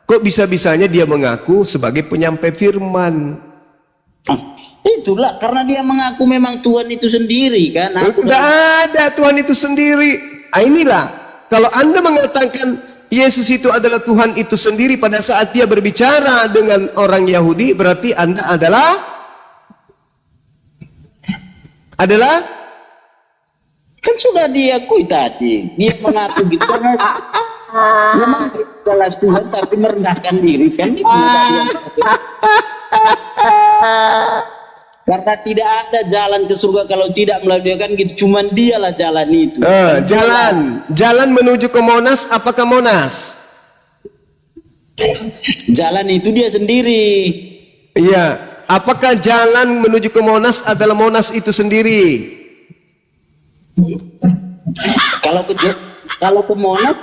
Kok bisa-bisanya dia mengaku sebagai penyampai firman? Itulah karena dia mengaku memang Tuhan itu sendiri kan. Tidak ada Tuhan itu sendiri. Inilah, kalau Anda mengatakan Yesus itu adalah Tuhan itu sendiri pada saat dia berbicara dengan orang Yahudi, berarti Anda adalah kan sudah diakui tadi, dia mengaku gitu kan, memang jelas Tuhan tapi merendahkan diri kan, itu Karena tidak ada jalan ke surga kalau tidak melalui kan gitu. Cuman dialah jalan itu. Jalan menuju ke Monas. Apakah Monas? Jalan itu dia sendiri. Iya. Apakah jalan menuju ke Monas adalah Monas itu sendiri? Kalau ke Monas,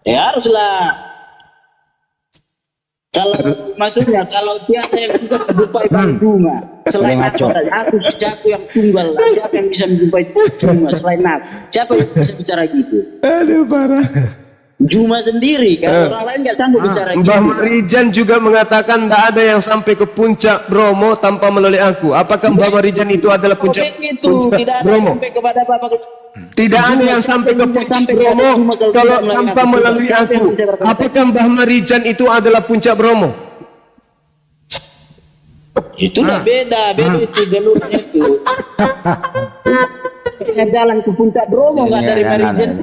ya haruslah. Kalau maksudnya kalau tiada yang bisa menjumpai Bang Juma selain aku yang tunggal, siapa yang bisa menjumpai Juma selain aku? Siapa yang bisa bicara gitu? Aduh, parah. Juma sendiri, kan orang lain nggak sanggup bicara gitu. Mbah Marijan juga mengatakan tidak ada yang sampai ke puncak Bromo tanpa melalui aku. Apakah Mbah Marijan itu adalah puncak Tidak ada Bromo? sampai kepada Bapak. Tidak ada yang sampai ke puncak Bromo kalau tanpa melalui aku. Apakah Mbah Marijan itu adalah puncak Bromo? Itulah beda itu jalurnya itu. Jalan ke puncak Bromo nggak dari Marijan.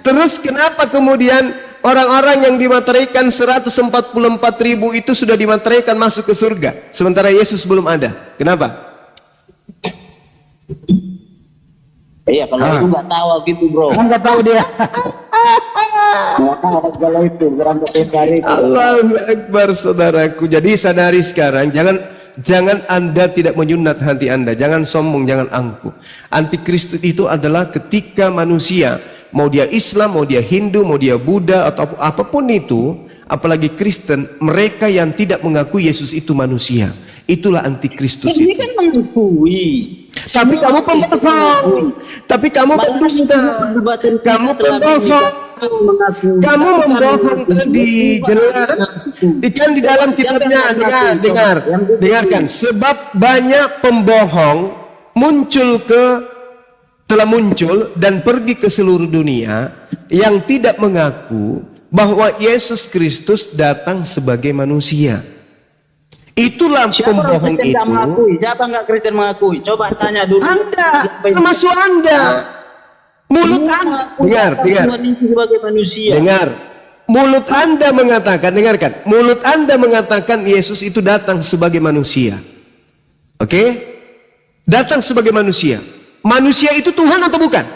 Terus kenapa kemudian orang-orang yang dimateraikan 144.000 itu sudah dimateraikan masuk ke surga, sementara Yesus belum ada? Kenapa? Iya, kalau itu nggak tahu gitu, bro. Nggak tahu dia. Nggak tahu kalau itu berangkat dari itu. Allahu Akbar, saudaraku. Jadi sadari sekarang, jangan Anda tidak menyunat hati Anda, jangan sombong, jangan angkuh. Antikristus itu adalah ketika manusia, mau dia Islam, mau dia Hindu, mau dia Buddha atau apapun itu, apalagi Kristen, mereka yang tidak mengakui Yesus itu manusia. Itulah antikristus Ini itu. kan mengakui. Tapi kamu pembohong. Tapi kamu pendusta. Kamu pembohong. Kamu membohong tadi jelas. Ikan di dalam kitabnya, dengarkan. Sebab banyak pembohong telah muncul dan pergi ke seluruh dunia yang tidak mengaku bahwa Yesus Kristus datang sebagai manusia. Itulah pembohong itu. Siapa nggak Kristen mengakui? Coba tanya dulu. Anda, termasuk Anda. Mulut Anda, dengar. Mulut Anda mengatakan, dengarkan. Mulut Anda mengatakan Yesus itu datang sebagai manusia. Oke? Datang sebagai manusia. Manusia itu Tuhan atau bukan?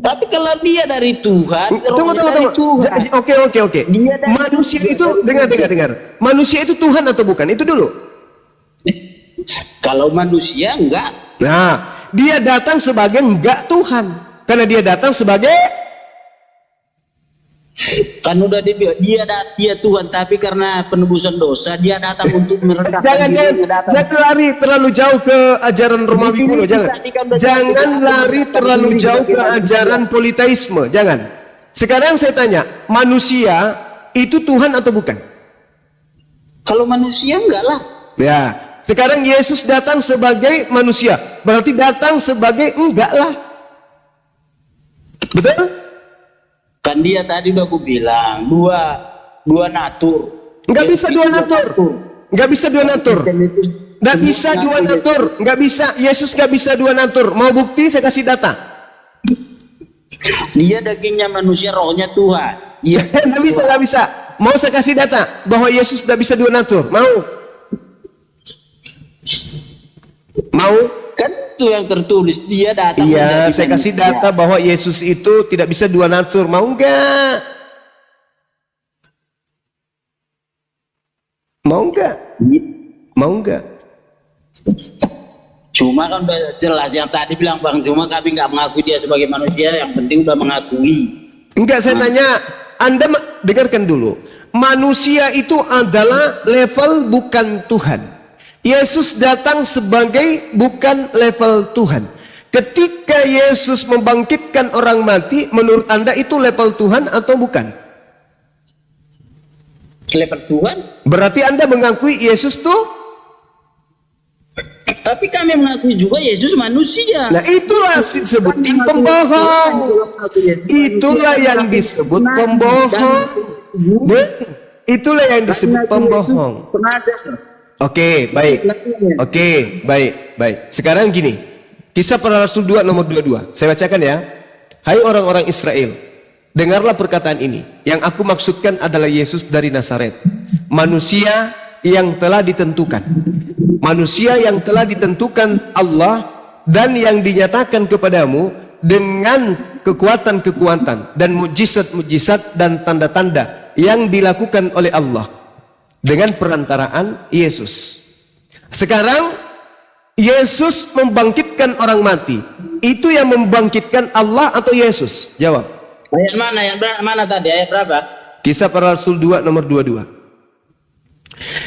Tapi kalau dia dari Tuhan, Tunggu. Oke. Manusia itu, dengar. Manusia itu Tuhan atau bukan? Itu dulu. Kalau manusia enggak. Nah, dia datang sebagai enggak Tuhan. Karena dia datang sebagai, kan udah dia Tuhan, tapi karena penebusan dosa dia datang untuk merendahkan dirinya. Jangan lari terlalu jauh ke ajaran Romawi kuno, jangan lari terlalu jauh ke ajaran politeisme, jangan. Sekarang saya tanya, manusia itu Tuhan atau bukan? Kalau manusia enggak lah. Ya, sekarang Yesus datang sebagai manusia, berarti datang sebagai enggak lah. Betul? Kan dia tadi udah aku bilang dua natur. Nggak bisa dua natur. Nggak bisa dua natur. Nggak bisa dua natur. Nggak bisa. Yesus nggak bisa dua natur. Mau bukti? Saya kasih data. Dia dagingnya manusia, rohnya Tuhan. Iya. Nggak bisa. Mau saya kasih data bahwa Yesus nggak bisa dua natur. Mau? Kan itu yang tertulis, dia datang. Iya, saya kasih data bahwa Yesus itu tidak bisa dua natur. Mau enggak? Mau enggak? Cuma kan udah jelas yang tadi bilang Bang Juma, kami nggak mengakui dia sebagai manusia, yang penting udah mengakui. Enggak, saya tanya, Anda dengarkan dulu. Manusia itu adalah level bukan Tuhan. Yesus datang sebagai bukan level Tuhan. Ketika Yesus membangkitkan orang mati, menurut Anda itu level Tuhan atau bukan? Level Tuhan? Berarti Anda mengakui Yesus tuh? Tapi kami mengakui juga Yesus manusia. Nah, itulah disebut pembohong. Itulah yang disebut pembohong. Itulah yang disebut pembohong. Oke, baik. Sekarang gini. Kisah Para Rasul 2 nomor 22. Saya bacakan ya. Hai orang-orang Israel, dengarlah perkataan ini. Yang aku maksudkan adalah Yesus dari Nazaret, manusia yang telah ditentukan, manusia yang telah ditentukan Allah dan yang dinyatakan kepadamu dengan kekuatan-kekuatan dan mujizat-mujizat dan tanda-tanda yang dilakukan oleh Allah dengan perantaraan Yesus. Sekarang Yesus membangkitkan orang mati. Itu yang membangkitkan Allah atau Yesus? Jawab. Ayat mana? Mana tadi? Ayat berapa? Kisah Para Rasul 2 nomor 22.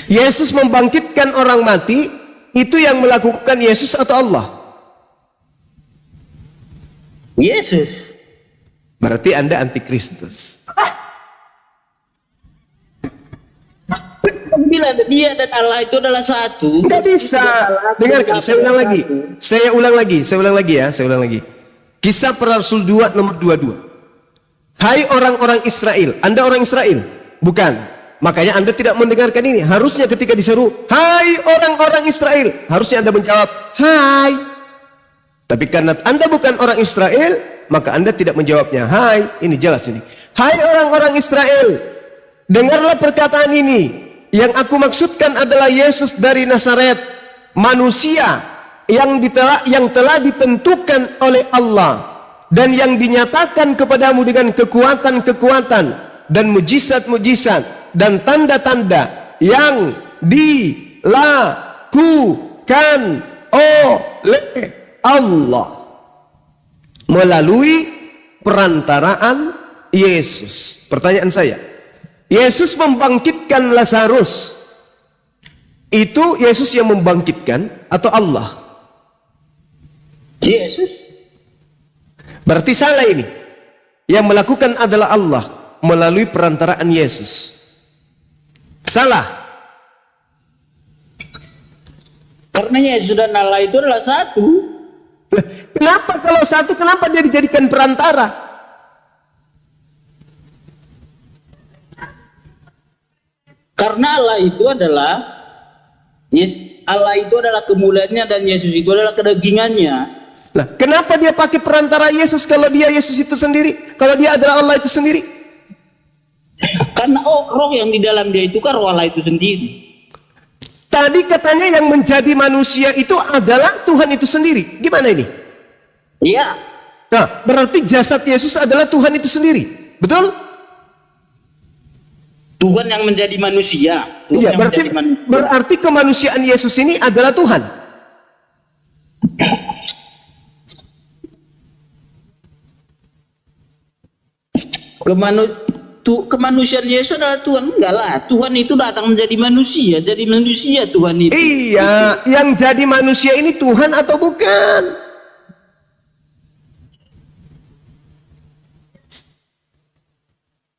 Yesus membangkitkan orang mati, itu yang melakukan Yesus atau Allah? Yesus. Berarti Anda antikristus. Bila dia dan Allah itu adalah satu. Enggak bisa. Dengarkan, saya ulang lagi. Saya ulang lagi. Kisah Para Rasul 2 nomor 22. Hai orang-orang Israel. Anda orang Israel? Bukan. Makanya Anda tidak mendengarkan ini. Harusnya ketika diseru, hai orang-orang Israel, harusnya Anda menjawab, hai. Tapi karena Anda bukan orang Israel, maka Anda tidak menjawabnya. Hai, ini jelas ini. Hai orang-orang Israel, dengarlah perkataan ini. Yang aku maksudkan adalah Yesus dari Nazaret, manusia yang telah ditentukan oleh Allah dan yang dinyatakan kepadamu dengan kekuatan-kekuatan dan mujizat-mujizat dan tanda-tanda yang dilakukan oleh Allah melalui perantaraan Yesus. Pertanyaan saya, Yesus membangkitkan Lazarus, itu Yesus yang membangkitkan atau Allah? Yesus. Berarti salah ini. Yang melakukan adalah Allah melalui perantaraan Yesus. Salah. Karena Yesus dan Allah itu adalah satu. Kenapa kalau satu, kenapa dia dijadikan perantara? Karena Allah itu adalah kemuliaannya dan Yesus itu adalah kedagingannya. Nah, kenapa dia pakai perantara Yesus kalau dia Yesus itu sendiri? Kalau dia adalah Allah itu sendiri? Karena roh yang di dalam dia itu kan roh Allah itu sendiri. Tadi katanya yang menjadi manusia itu adalah Tuhan itu sendiri. Gimana ini? Iya. Nah, berarti jasad Yesus adalah Tuhan itu sendiri. Betul? Tuhan yang menjadi manusia. Iya, berarti kemanusiaan Yesus ini adalah Tuhan. Kemanusiaan Yesus adalah Tuhan. Enggak lah, Tuhan itu datang menjadi manusia. Jadi manusia Tuhan itu. Iya, yang jadi manusia ini Tuhan atau bukan?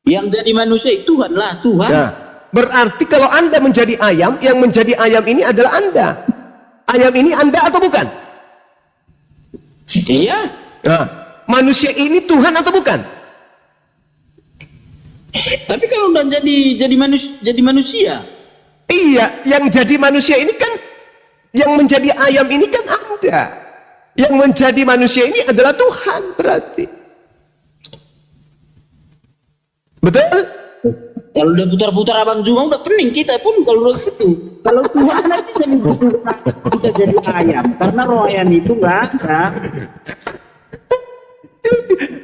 Yang jadi manusia itu Tuhan lah, Tuhan. Nah, berarti kalau Anda menjadi ayam, yang menjadi ayam ini adalah Anda. Ayam ini Anda atau bukan? Iya. Nah, manusia ini Tuhan atau bukan? Tapi kalau udah jadi manusia. Iya, yang jadi manusia ini kan, yang menjadi ayam ini kan Anda. Yang menjadi manusia ini adalah Tuhan berarti. Betul? Kalau udah putar-putar Abang Juma udah pening kita pun kalau udah situ. Kalau Tuhan nanti kita jadi ayam. Karena roh ayam itu nggak ada.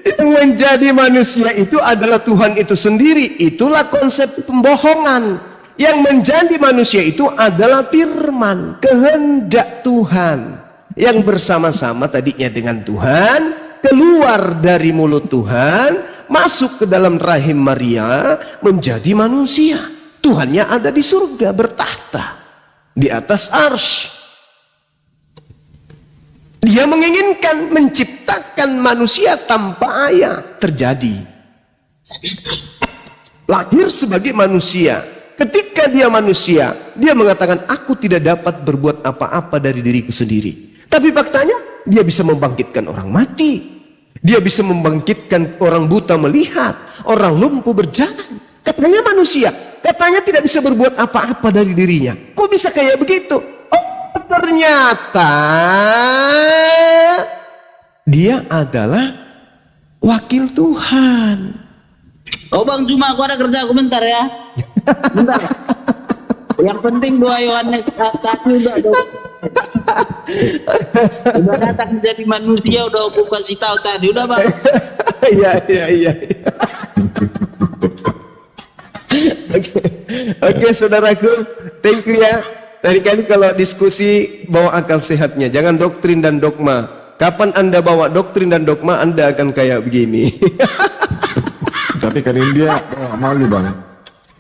Yang menjadi manusia itu adalah Tuhan itu sendiri. Itulah konsep pembohongan. Yang menjadi manusia itu adalah firman, kehendak Tuhan yang bersama-sama tadinya dengan Tuhan, keluar dari mulut Tuhan, masuk ke dalam rahim Maria, menjadi manusia. Tuhannya ada di surga, bertahta di atas arsy. Dia menginginkan menciptakan manusia tanpa ayah. Terjadi. Lahir sebagai manusia. Ketika dia manusia, dia mengatakan, aku tidak dapat berbuat apa-apa dari diriku sendiri. Tapi faktanya, dia bisa membangkitkan orang mati. Dia bisa membangkitkan orang buta melihat, orang lumpuh berjalan. Katanya manusia, katanya tidak bisa berbuat apa-apa dari dirinya. Kok bisa kayak begitu? Oh, ternyata dia adalah wakil Tuhan. Oh Bang Juma, aku ada kerja, aku bentar ya. Bentar. Yang penting 2 Yohanes 1 udah datang menjadi manusia, udah aku kasih tahu tadi, udah Bang. Iya. Oke, saudaraku, thank you ya. Tadi kali kalau diskusi bawa akal sehatnya, jangan doktrin dan dogma. Kapan Anda bawa doktrin dan dogma, Anda akan kayak begini. Tapi kali ini dia malu bang.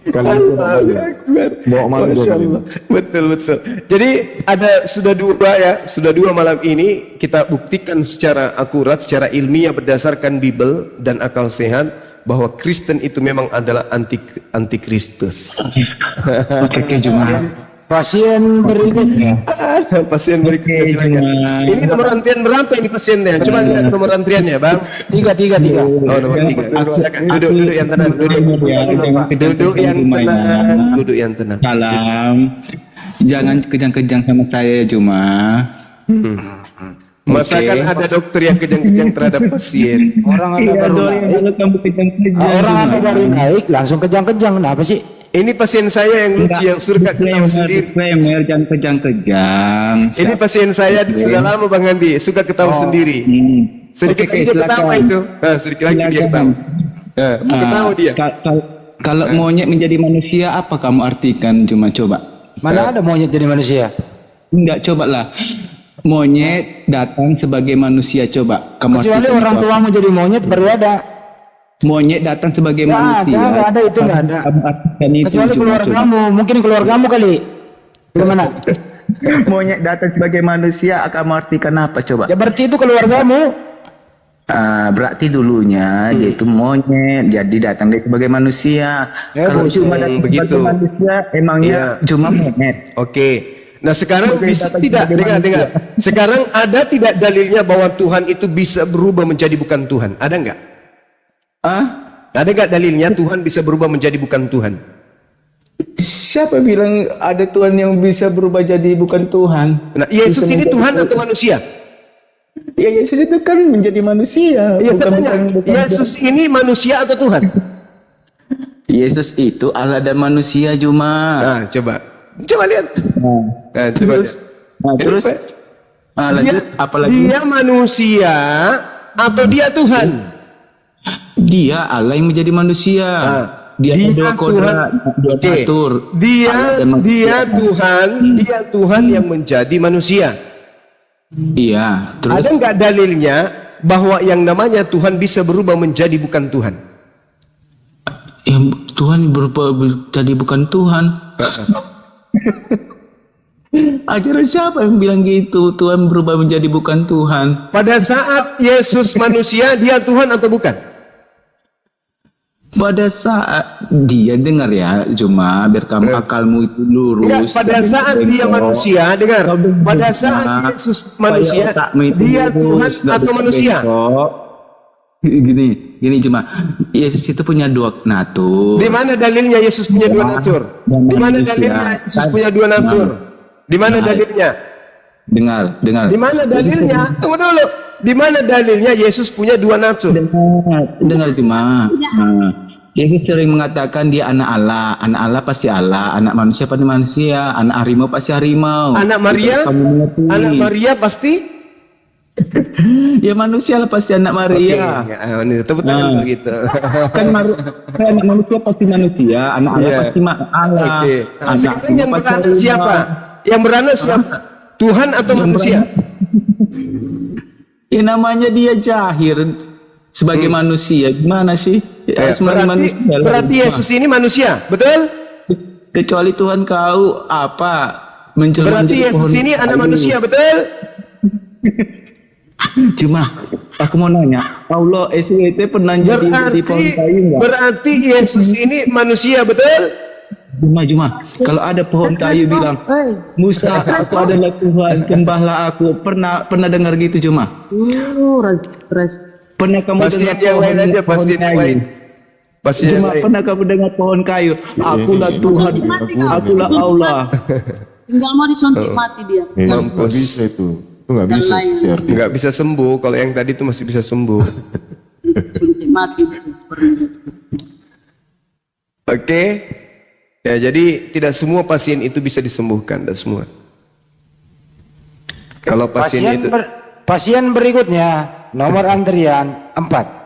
Kali itu bawa malu dia kali ini. Betul. Jadi sudah dua malam ini kita buktikan secara akurat, secara ilmiah berdasarkan Bible dan akal sehat bahwa Kristen itu memang adalah antikristus. Oke, Juma. Pasien berikutnya. Pasien berikutnya silakan. Ini nomor antrian berapa ini pasiennya? Coba lihat nomor antriannya, Bang. 3. Oh, nomor 3. Duduk yang tenang. Duduk yang tenang. Salam. Jangan kejang-kejang sama saya, Juma. Masa kan ada dokter yang kejang-kejang terhadap pasien. Orang ada baru naik. Kamu kejang-kejang. Orang ada baru naik langsung kejang-kejang. Kenapa sih? Ini pasien saya yang lucu, yang suka ketawa sendiri. Jangan kejang-kejang. Ini pasien saya sudah lama Bang Andi, suka ketawa sendiri. Sedikit lagi dia ketawa itu. Sedikit lagi dia ketawa. Ketawa dia. Kalau monyet menjadi manusia, apa kamu artikan? Cuma coba. Mana ada monyet jadi manusia? Enggak, cobalah. Monyet datang sebagai manusia, coba. Kecuali orang tuamu jadi monyet baru ada. Monyet datang sebagai manusia. Enggak ada itu, enggak ada. Kecuali keluargamu, mungkin keluargamu kali. Gimana? Monyet datang sebagai manusia akan mengartikan apa coba? Ya berarti itu keluargamu. Berarti dulunya dia itu monyet, jadi datang dia sebagai manusia. Kalau cuma datang sebagai manusia, emangnya cuma monyet. Oke. Nah sekarang bisa tidak, dengar. Sekarang ada tidak dalilnya bahwa Tuhan itu bisa berubah menjadi bukan Tuhan? Ada enggak? Ada enggak dalilnya Tuhan bisa berubah menjadi bukan Tuhan? Siapa bilang ada Tuhan yang bisa berubah jadi bukan Tuhan? Nah, Yesus ini Tuhan atau manusia? Ya Yesus itu kan menjadi manusia. Iya, bukan Yesus ini manusia atau Tuhan? Yesus itu Allah dan manusia cuma. Nah, coba lihat. Terus lanjut apalagi? Dia manusia atau dia Tuhan? Dia Allah yang menjadi manusia. Dia Tuhan. Dia Tuhan yang menjadi manusia. Iya. Terus ada nggak dalilnya bahwa yang namanya Tuhan bisa berubah menjadi bukan Tuhan? Yang Tuhan berubah menjadi bukan Tuhan. Akhirnya siapa yang bilang gitu? Tuhan berubah menjadi bukan Tuhan. Pada saat Yesus manusia, dia Tuhan atau bukan? Pada saat dia dengar ya, cuma biar kamu akalmu itu lurus. Enggak, pada saat dia manusia, dengar. Pada saat Yesus manusia, dia Tuhan atau manusia? Gini cuma Yesus itu punya dua natur. Di mana dalilnya Yesus punya dua natur? Di mana dalilnya Yesus punya dua natur? Di mana dalilnya? Dengar. Di mana dalilnya? Tunggu dulu. Di mana dalilnya Yesus punya dua natur? Dengar cuma. Yesus sering mengatakan dia anak Allah. Anak Allah pasti Allah. Anak manusia pasti manusia. Anak harimau pasti harimau. Anak Maria pasti? Ya manusia lah pasti anak Maria. Tepuk tangan begitu. Kan anak manusia pasti manusia. Anak Allah pasti Allah. Sekarang yang beranak siapa? Yang beranak siapa? Tuhan atau manusia? Ya namanya dia jahir sebagai manusia. Gimana sih? Berarti Yesus ini manusia, betul? Kecuali Tuhan kau apa? Berarti Yesus ini anak manusia, betul? Cuma aku mau nanya, Allah SWT pernah jadi di pohon kayu enggak? Berarti Yesus ini manusia, betul? Cuma kalau ada pohon kayu bilang Musa, aku adalah Tuhan, sembahlah aku. Pernah dengar gitu cuma? Pernah kamu dengar pohon kayu? Cuma pernah kamu dengar pohon kayu? Akulah Tuhan, akulah Allah. Tinggal mau disuntik mati dia. Nggak bisa itu nggak bisa. Nggak bisa sembuh. Kalau yang tadi itu masih bisa sembuh. Suntik mati. Oke. Ya, jadi tidak semua pasien itu bisa disembuhkan, tidak semua. Kalau pasien itu pasien berikutnya, nomor antrian 4.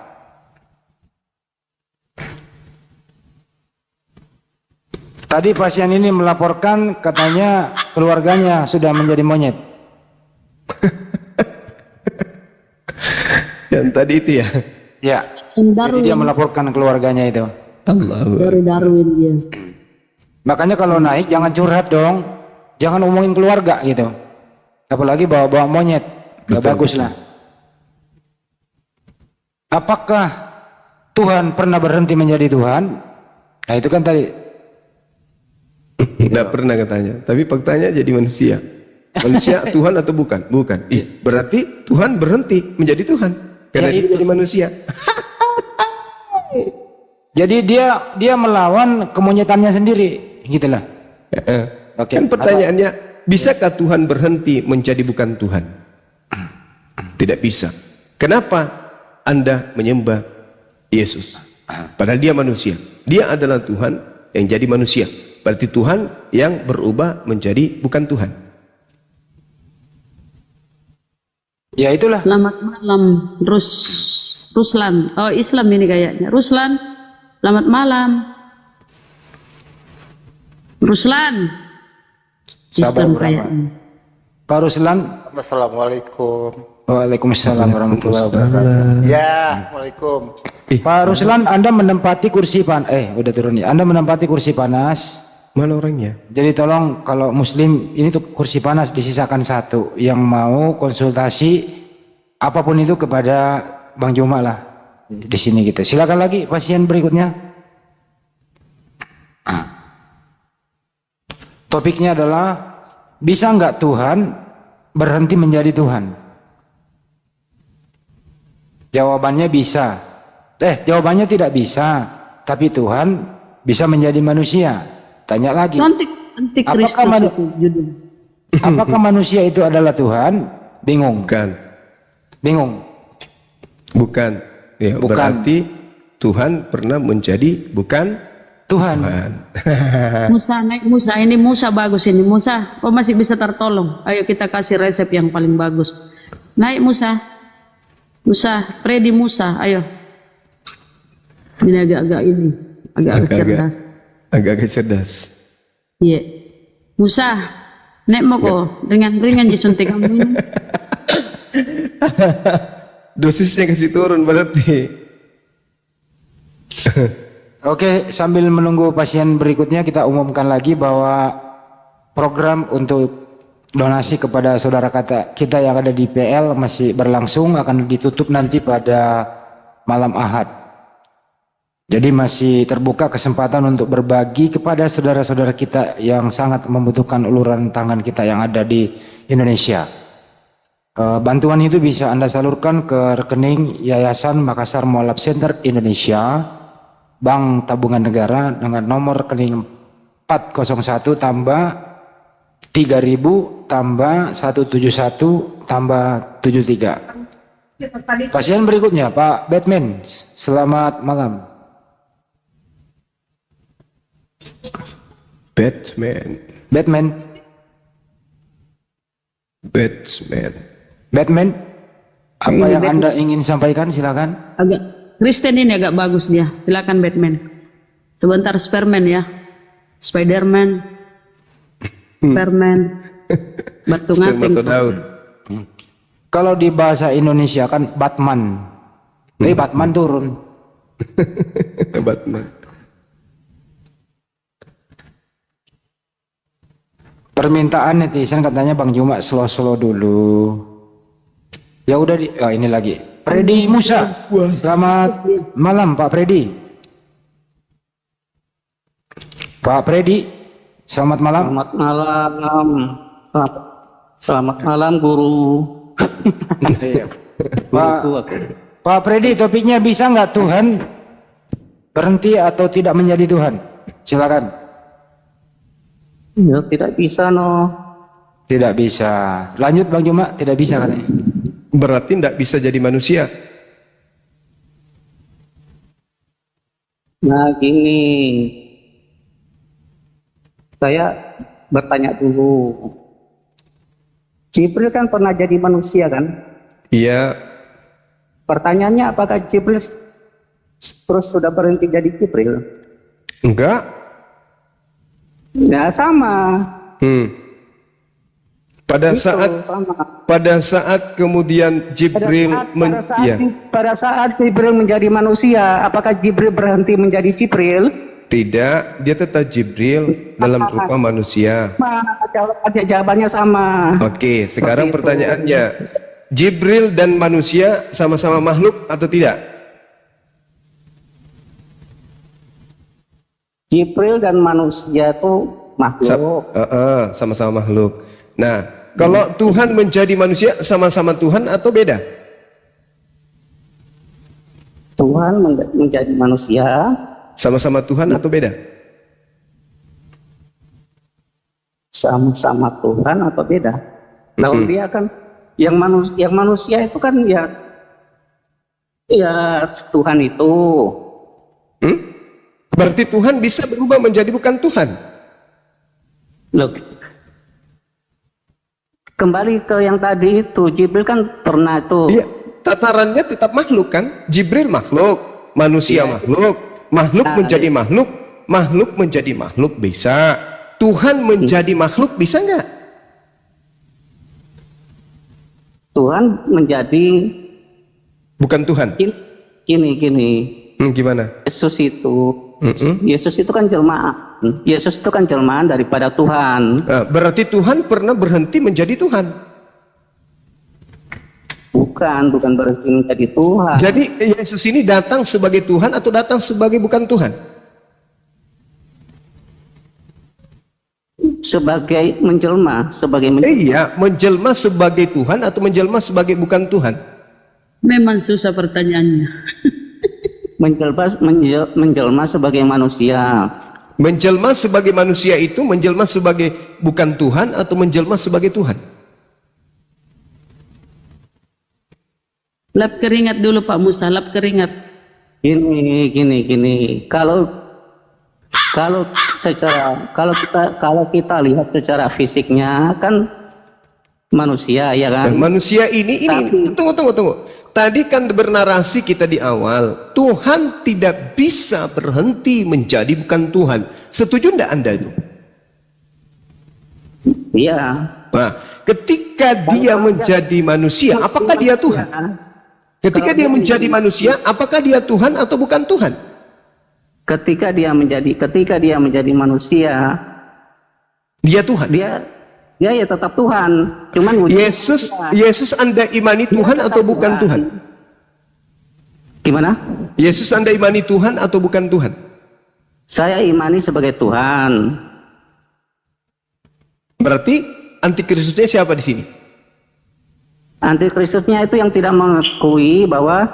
Tadi pasien ini melaporkan katanya keluarganya sudah menjadi monyet. yang tadi itu ya. Ya. Jadi dia melaporkan keluarganya itu. Dari Darwin dia. Makanya kalau naik jangan curhat dong. Jangan omongin keluarga gitu. Apalagi bawa-bawa monyet. Gak bagus lah. Apakah Tuhan pernah berhenti menjadi Tuhan? Nah itu kan tadi. Tidak pernah katanya. Tapi faktanya jadi manusia. Manusia Tuhan atau bukan? Bukan. Berarti Tuhan berhenti menjadi Tuhan karena dia jadi manusia. Jadi dia melawan kemonyetannya sendiri, gitulah. Oke. Kan pertanyaannya, bisakah Tuhan berhenti menjadi bukan Tuhan? Tidak bisa. Kenapa Anda menyembah Yesus? Padahal dia manusia. Dia adalah Tuhan yang jadi manusia. Berarti Tuhan yang berubah menjadi bukan Tuhan. Ya itulah. Selamat malam Ruslan. Oh Islam ini kayaknya. Ruslan, selamat malam. Ruslan. Sabar Islam berapa? kayaknya. Pak Ruslan. Assalamualaikum. Waalaikumsalam warahmatullahi wabarakatuh. Ya, waalaikum. Pak Ruslan, Anda menempati kursi udah turun ya. Anda menempati kursi panas. Mana orangnya? Jadi tolong kalau muslim ini tuh kursi panas disisakan satu. Yang mau konsultasi apapun itu kepada Bang Juma lah di sini gitu. Silakan lagi pasien berikutnya. Topiknya adalah bisa nggak Tuhan berhenti menjadi Tuhan? Jawabannya bisa. Jawabannya tidak bisa. Tapi Tuhan bisa menjadi manusia. Tanya lagi. Apakah manusia itu adalah Tuhan? Bingung. Bukan. Bingung. Bukan. Ya, Bukan. Berarti Tuhan pernah menjadi bukan Tuhan. Musa naik Musa. Ini Musa bagus ini Musa. Oh masih bisa tertolong. Ayo kita kasih resep yang paling bagus. Naik Musa. Musa. Freddy Musa. Ayo. Ini agak-agak ini. Agak-agak cerdas. Agak-agak cerdas. Iya. Musa, nek mau kok ringan-ringan disuntik kamu ini. Dosisnya kasih turun berarti. Oke, sambil menunggu pasien berikutnya kita umumkan lagi bahwa program untuk donasi kepada saudara kita yang ada di PL masih berlangsung, akan ditutup nanti pada malam Ahad. Jadi masih terbuka kesempatan untuk berbagi kepada saudara-saudara kita yang sangat membutuhkan uluran tangan kita yang ada di Indonesia. Bantuan itu bisa Anda salurkan ke rekening Yayasan Makassar Mualaf Center Indonesia, Bank Tabungan Negara dengan nomor rekening 401 tambah 3000 tambah 171 tambah 73. Pasien berikutnya Pak Batman, selamat malam. Batman, apa yang Anda ingin sampaikan? Silakan. Agak Kristen ini agak bagus dia. Silakan Batman. Sebentar Superman ya. Spiderman. Superman. Batu ngating. Kalau di bahasa Indonesia kan Batman. Batman turun. Batman. Permintaan netizen katanya Bang Juma slow-slow dulu. Ya udah ini lagi. Freddy Musa. Selamat malam Pak Freddy. Pak Freddy, selamat malam. Selamat malam. Selamat malam guru. Pak Freddy, topiknya bisa nggak Tuhan berhenti atau tidak menjadi Tuhan? Silakan. Ya, tidak bisa no. Tidak bisa. Lanjut Bang Juma, tidak bisa katanya. Berarti tidak bisa jadi manusia. Nah gini, saya bertanya dulu. Jibril kan pernah jadi manusia kan? Iya. Pertanyaannya apakah Jibril terus sudah berhenti jadi Jibril? Enggak. Ya sama. Pada Itu, saat sama. pada saat kemudian Jibril Pada saat Jibril menjadi manusia, apakah Jibril berhenti menjadi Jibril? tidak, dia tetap Jibril dalam rupa manusia. Jawabannya sama. Oke, sekarang Seperti itu. pertanyaannya, Jibril dan manusia sama-sama makhluk atau tidak? Jibril dan manusia itu makhluk. Sama-sama makhluk. Nah, kalau Tuhan menjadi manusia sama-sama Tuhan atau beda? Tuhan menjadi manusia Sama-sama Tuhan atau beda? sama-sama Tuhan atau beda? Kalau dia kan yang manusia itu kan ya Tuhan itu. Berarti Tuhan bisa berubah menjadi bukan Tuhan. Loh, kembali ke yang tadi itu, Jibril kan pernah itu. Iya, tatarannya tetap makhluk kan? Jibril makhluk, manusia makhluk, makhluk menjadi makhluk, makhluk menjadi makhluk bisa. Tuhan menjadi makhluk bisa nggak? Tuhan menjadi bukan Tuhan. Gini. Gimana? Yesus itu kan jelmaan. Yesus itu kan jelmaan daripada Tuhan. Berarti Tuhan pernah berhenti menjadi Tuhan. Bukan berhenti menjadi Tuhan. Jadi Yesus ini datang sebagai Tuhan atau datang sebagai bukan Tuhan? Sebagai menjelma. Iya, menjelma sebagai Tuhan atau menjelma sebagai bukan Tuhan? Memang susah pertanyaannya. Menjelma sebagai manusia. Menjelma sebagai manusia itu menjelma sebagai bukan Tuhan atau menjelma sebagai Tuhan? Lap keringat dulu Pak Musa, lap keringat. Gini. Kalau kita lihat secara fisiknya kan manusia ya kan. Dan manusia ini tunggu. Tadi kan bernarasi kita di awal, Tuhan tidak bisa berhenti menjadi bukan Tuhan. Setuju enggak Anda itu? Iya. Nah, ketika dia menjadi manusia, apakah dia Tuhan? Ketika dia menjadi manusia, apakah dia Tuhan atau bukan Tuhan? Ketika dia menjadi manusia, dia Tuhan. Dia ya tetap Tuhan. Cuman Yesus Anda imani Tuhan atau bukan Tuhan? Gimana? Yesus Anda imani Tuhan atau bukan Tuhan? Saya imani sebagai Tuhan. Berarti antikristusnya siapa di sini? Antikristusnya itu yang tidak mengakui bahwa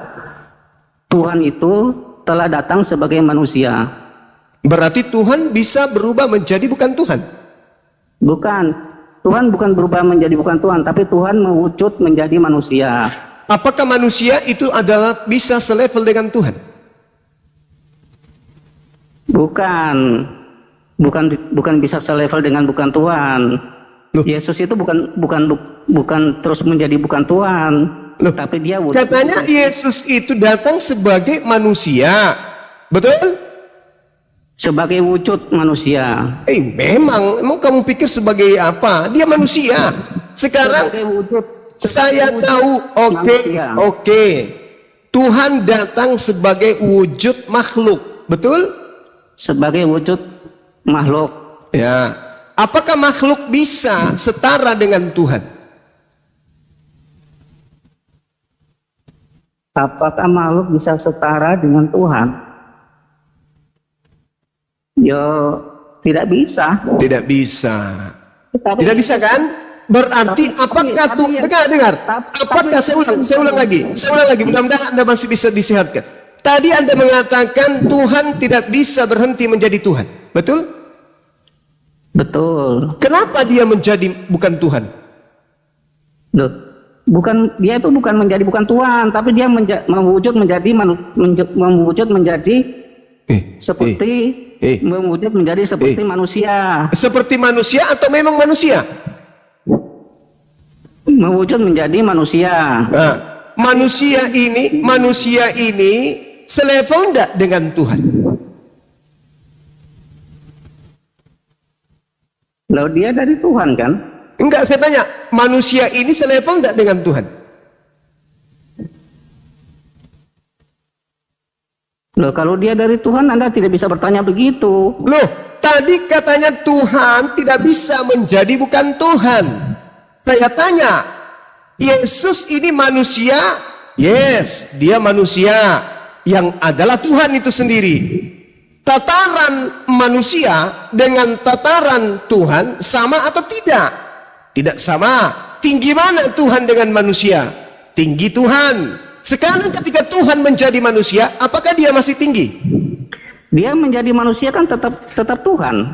Tuhan itu telah datang sebagai manusia. Berarti Tuhan bisa berubah menjadi bukan Tuhan? Bukan. Tuhan bukan berubah menjadi bukan Tuhan, tapi Tuhan mewujud menjadi manusia. Apakah manusia itu adalah bisa selevel dengan Tuhan? Bukan bisa selevel dengan bukan Tuhan. Loh. Yesus itu bukan terus menjadi bukan Tuhan. Loh. Tapi dia wujud. Katanya Yesus itu datang sebagai manusia. Betul? Sebagai wujud manusia. Memang kamu pikir sebagai apa? Dia manusia. Sekarang saya tahu, oke. Tuhan datang sebagai wujud makhluk, betul? Sebagai wujud makhluk. Ya. Apakah makhluk bisa setara dengan Tuhan? Apakah makhluk bisa setara dengan Tuhan? Tidak bisa. Tidak bisa. Tidak bisa kan? Berarti apakah Tuhan dengar? Apakah saya ulang lagi, mudah-mudahan Anda masih bisa disehatkan. Tadi Anda mengatakan Tuhan tidak bisa berhenti menjadi Tuhan. Betul? Betul. Kenapa dia menjadi bukan Tuhan? Dia itu bukan menjadi bukan Tuhan, tapi dia mewujud menjadi seperti mewujud menjadi seperti manusia. Seperti manusia atau memang manusia? Mewujud menjadi manusia. Nah, manusia ini selevel enggak dengan Tuhan? Lalu dia dari Tuhan kan? Enggak, saya tanya, manusia ini selevel enggak dengan Tuhan? Loh, kalau dia dari Tuhan, Anda tidak bisa bertanya begitu. Loh, tadi katanya Tuhan tidak bisa menjadi bukan Tuhan. Saya tanya, Yesus ini manusia? Yes, dia manusia yang adalah Tuhan itu sendiri. Tataran manusia dengan tataran Tuhan sama atau tidak? Tidak sama. Tinggi mana Tuhan dengan manusia? Tinggi Tuhan. Sekarang ketika Tuhan menjadi manusia, apakah dia masih tinggi? Dia menjadi manusia kan tetap Tuhan.